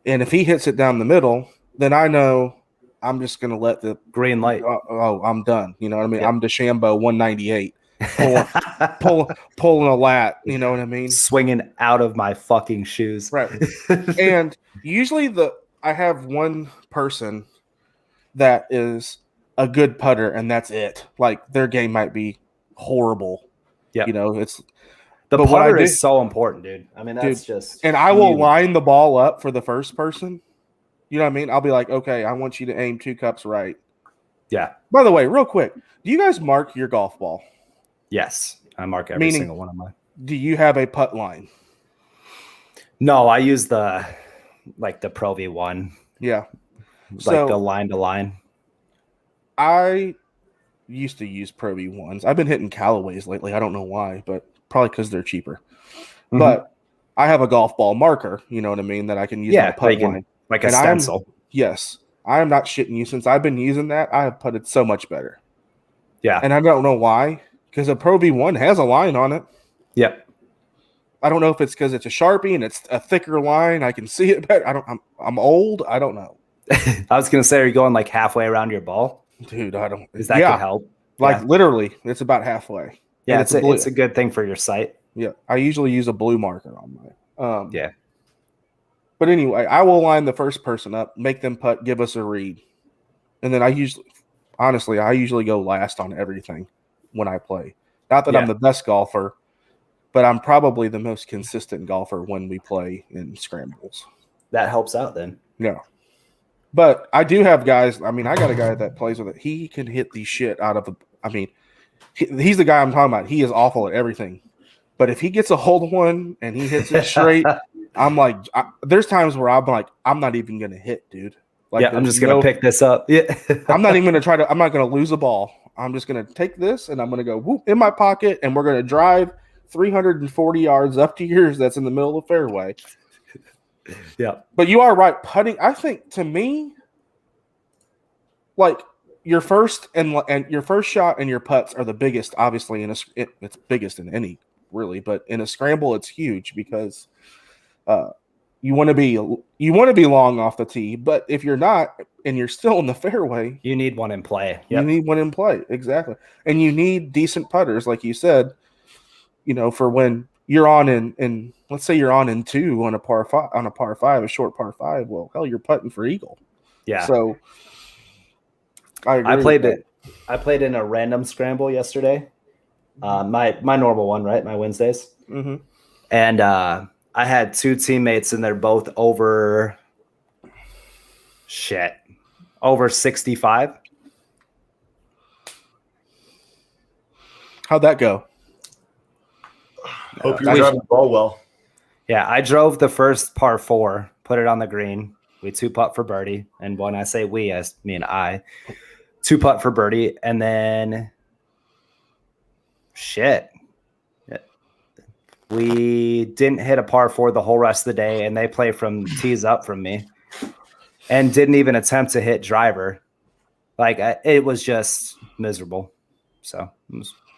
And if he hits it down the middle, then I know I'm just going to let the
green light.
I'm done. You know what I mean?
Yep.
I'm DeChambeau 198, pulling a lat. You know what I mean?
Swinging out of my fucking shoes.
Right. And usually I have one person that is a good putter, and that's it. Like their game might be horrible.
Yeah.
You know, it's
the putter is so important, dude. I mean, that's just.
And I will line the ball up for the first person. You know what I mean? I'll be like, okay, I want you to aim 2 cups right.
Yeah.
By the way, real quick, do you guys mark your golf ball?
Yes, I mark every single one of mine.
Do you have a putt line?
No, I use the Pro V1.
Yeah.
The line to line.
I used to use Pro V1s. I've been hitting Callaways lately. I don't know why, but probably because they're cheaper. Mm-hmm. But I have a golf ball marker, you know what I mean, that I can use my putt line.
Like a stencil.
Yes. I am not shitting you. Since I've been using that, I have putted so much better.
Yeah.
And I don't know why, because a Pro V1 has a line on it.
Yep.
I don't know if it's because it's a Sharpie and it's a thicker line. I can see it better. I'm old. I don't know.
I was going to say, are you going like halfway around your ball?
Dude, I don't.
Is that could help?
Like literally, it's about halfway.
Yeah, it's a good thing for your sight.
Yeah, I usually use a blue marker on mine.
Yeah.
But anyway, I will line the first person up, make them putt, give us a read. And then I usually go last on everything when I play. Not that I'm the best golfer, but I'm probably the most consistent golfer when we play in scrambles.
That helps out then.
Yeah. But I do have guys. I mean, I got a guy that plays with it. He can hit the shit out of the. I mean, he's the guy I'm talking about. He is awful at everything. But if he gets a hold of one and he hits it straight, I'm like, there's times where I'm like, I'm not even going to hit, dude. Like,
I'm just going to pick this up. Yeah.
I'm not even going to I'm not going to lose a ball. I'm just going to take this and I'm going to go whoop in my pocket and we're going to drive 340 yards up to yours that's in the middle of the fairway.
Yeah.
But you are right. Putting, I think to me, like your first and your first shot and your putts are the biggest, obviously, it's biggest in any really, but in a scramble, it's huge because you want to be long off the tee, but if you're not and you're still in the fairway,
you need one in play.
Yep. You need one in play. Exactly. And you need decent putters, like you said, you know, for when you're on in let's say you're on in 2 on a par 5, a short par 5. Well, hell, you're putting for eagle.
Yeah.
So I
played in a random scramble yesterday. My normal one, right? My Wednesdays.
Mm-hmm.
And I had 2 teammates and they're both over 65.
How'd that go?
Hope you're driving the ball well.
Yeah, I drove the first par 4, put it on the green. We 2-putt for birdie. And when I say we, I mean I. 2-putt for birdie. And then we didn't hit a par 4 the whole rest of the day. And they play from tees up from me. And didn't even attempt to hit driver. Like, it was just miserable. So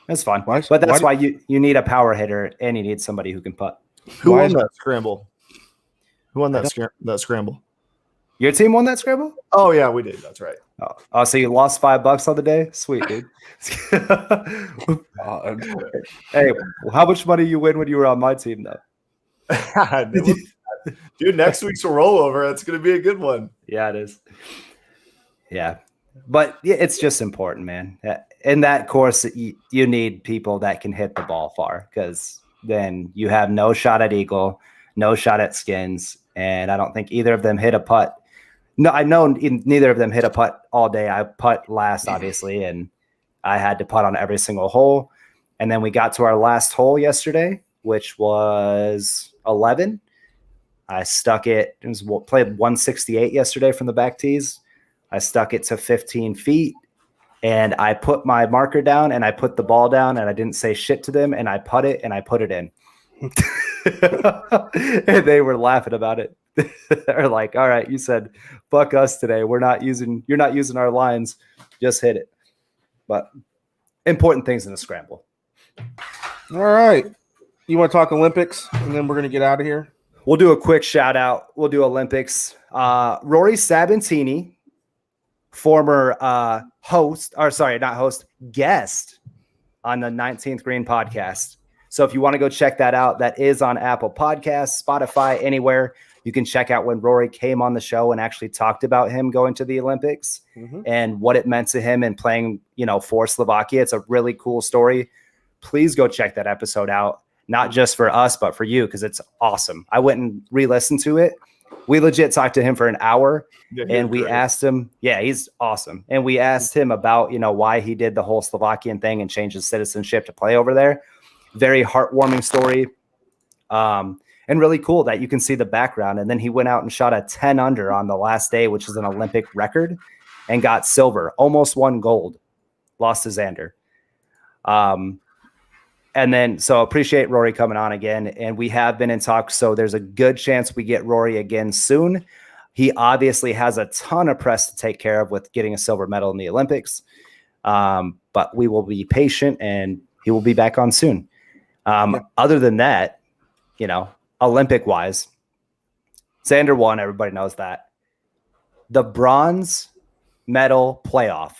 it's fun. But that's why you need a power hitter and you need somebody who can putt.
Who won that scramble? Who won that scramble?
Your team won that scramble?
Oh, yeah, we did. That's right.
Oh, so you lost $5 on the day? Sweet, dude. Hey, how much money you win when you were on my team, though?
Dude, next week's a rollover. That's going to be a good one.
Yeah, it is. Yeah. But it's just important, man. In that course, you need people that can hit the ball far because then you have no shot at eagle, no shot at skins. and I don't think either of them hit a putt. No, I know neither of them hit a putt all day. I putt last, obviously, and I had to putt on every single hole. And then we got to our last hole yesterday, which was 11. I stuck it. It was played 168 yesterday from the back tees. I stuck it to 15 feet, and I put my marker down, and I put the ball down, and I didn't say shit to them, and I put it, and I put it in. And they were laughing about it. They're like, all right, you said fuck us today. You're not using our lines. Just hit it. But important things in the scramble.
All right. You want to talk Olympics, and then we're going to get out of here?
We'll do a quick shout out. We'll do Olympics. Rory Sabatini, former guest on the 19th Green podcast. So if you want to go check that out, that is on Apple Podcasts, Spotify, anywhere. You can check out when Rory came on the show and actually talked about him going to the Olympics and what it meant to him and playing, for Slovakia. It's a really cool story. Please go check that episode out, not just for us, but for you, because it's awesome. I went and re-listened to it. We legit talked to him for an hour, and we asked him, he's awesome. And we asked him about, why he did the whole Slovakian thing and changed his citizenship to play over there. Very heartwarming story. And really cool that you can see the background. And then he went out and shot a 10 under on the last day, which is an Olympic record, and got silver, almost won gold, lost to Xander. And then, so appreciate Rory coming on again. And we have been in talks, so there's a good chance we get Rory again soon. He obviously has a ton of press to take care of with getting a silver medal in the Olympics. But we will be patient, and he will be back on soon. Other than that, Olympic wise, Xander won. Everybody knows that. The bronze medal playoff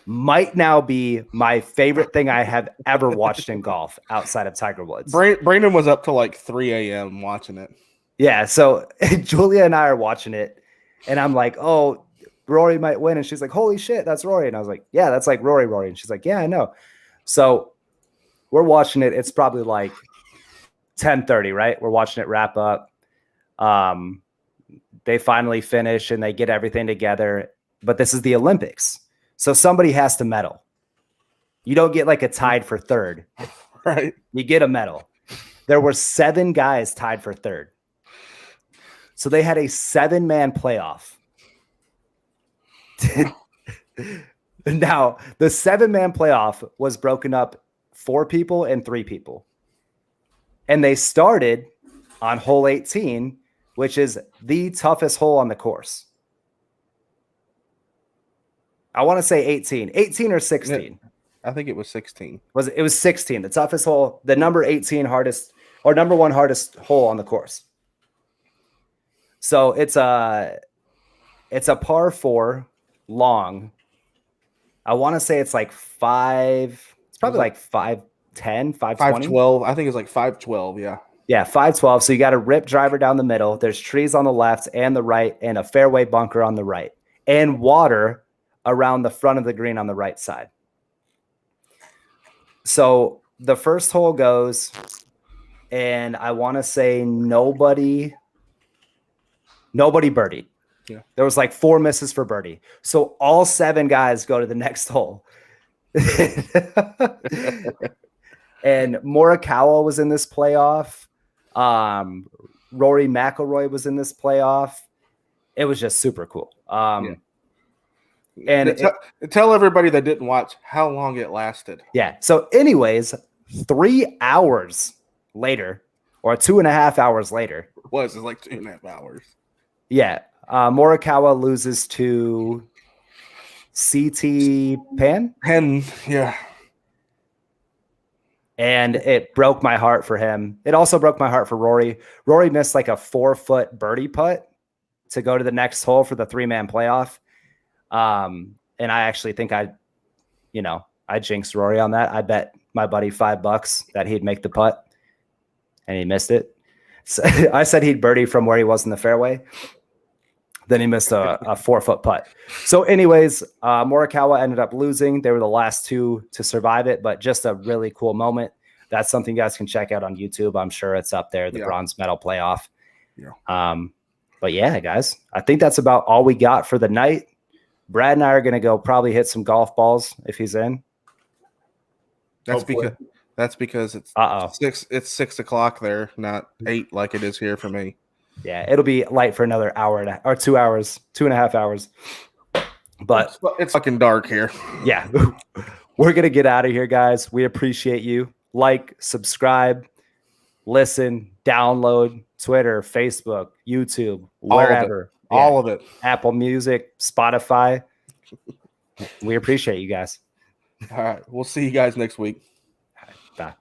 might now be my favorite thing I have ever watched in golf outside of Tiger Woods.
Brandon was up till like 3 a.m. watching it.
Yeah. So Julia and I are watching it, and I'm like, oh, Rory might win. And she's like, holy shit, that's Rory. And I was like, yeah, that's like Rory. And she's like, yeah, I know. So we're watching it. It's probably like 10:30, right? We're watching it wrap up. They finally finish and they get everything together. But this is the Olympics. So somebody has to medal. You don't get like a tied for third.
Right.
You get a medal. There were 7 guys tied for third. So they had a 7-man playoff. Now, the 7-man playoff was broken up 4 people and 3 people. And they started on hole 18, which is the toughest hole on the course. I want to say 18 or 16.
I think it was 16.
It was 16, the toughest hole, the number 18 hardest or number 1 hardest hole on the course. So it's a par 4 long. I want to say it's like 5. It's probably like 5'10", 5'20".
5'12". I think it's like 5'12". Yeah.
Yeah, 5'12". So you got a rip driver down the middle. There's trees on the left and the right, and a fairway bunker on the right, and water around the front of the green on the right side. So the first hole goes, and I want to say nobody birdied.
Yeah.
There was like 4 misses for birdie. So all 7 guys go to the next hole. And Morikawa was in this playoff. Rory McIlroy was in this playoff. It was just super cool. And
tell everybody that didn't watch how long it lasted.
Yeah. So anyways, 3 hours later, or 2.5 hours later.
It was like 2.5 hours.
Yeah. Morikawa loses to CT Pan.
Yeah.
And it broke my heart for him. It also broke my heart for Rory. Rory missed like a 4-foot birdie putt to go to the next hole for the 3-man playoff. And I actually think I jinxed Rory on that. I bet my buddy $5 that he'd make the putt, and he missed it. So I said he'd birdie from where he was in the fairway. Then he missed a 4-foot putt. So anyways, Morikawa ended up losing. They were the last 2 to survive it, but just a really cool moment. That's something you guys can check out on YouTube. I'm sure it's up there, the bronze medal playoff. But yeah, guys, I think that's about all we got for the night. Brad and I are gonna go probably hit some golf balls if he's in.
That's because it's It's 6 o'clock there, not 8 like it is here for me.
Yeah, it'll be light for another hour or 2 hours, 2.5 hours. But
it's fucking dark here.
Yeah, we're gonna get out of here, guys. We appreciate you. Like, subscribe, listen, download Twitter, Facebook, YouTube, wherever.
All of it.
Apple Music, Spotify. We appreciate you guys.
All right. We'll see you guys next week.
Bye.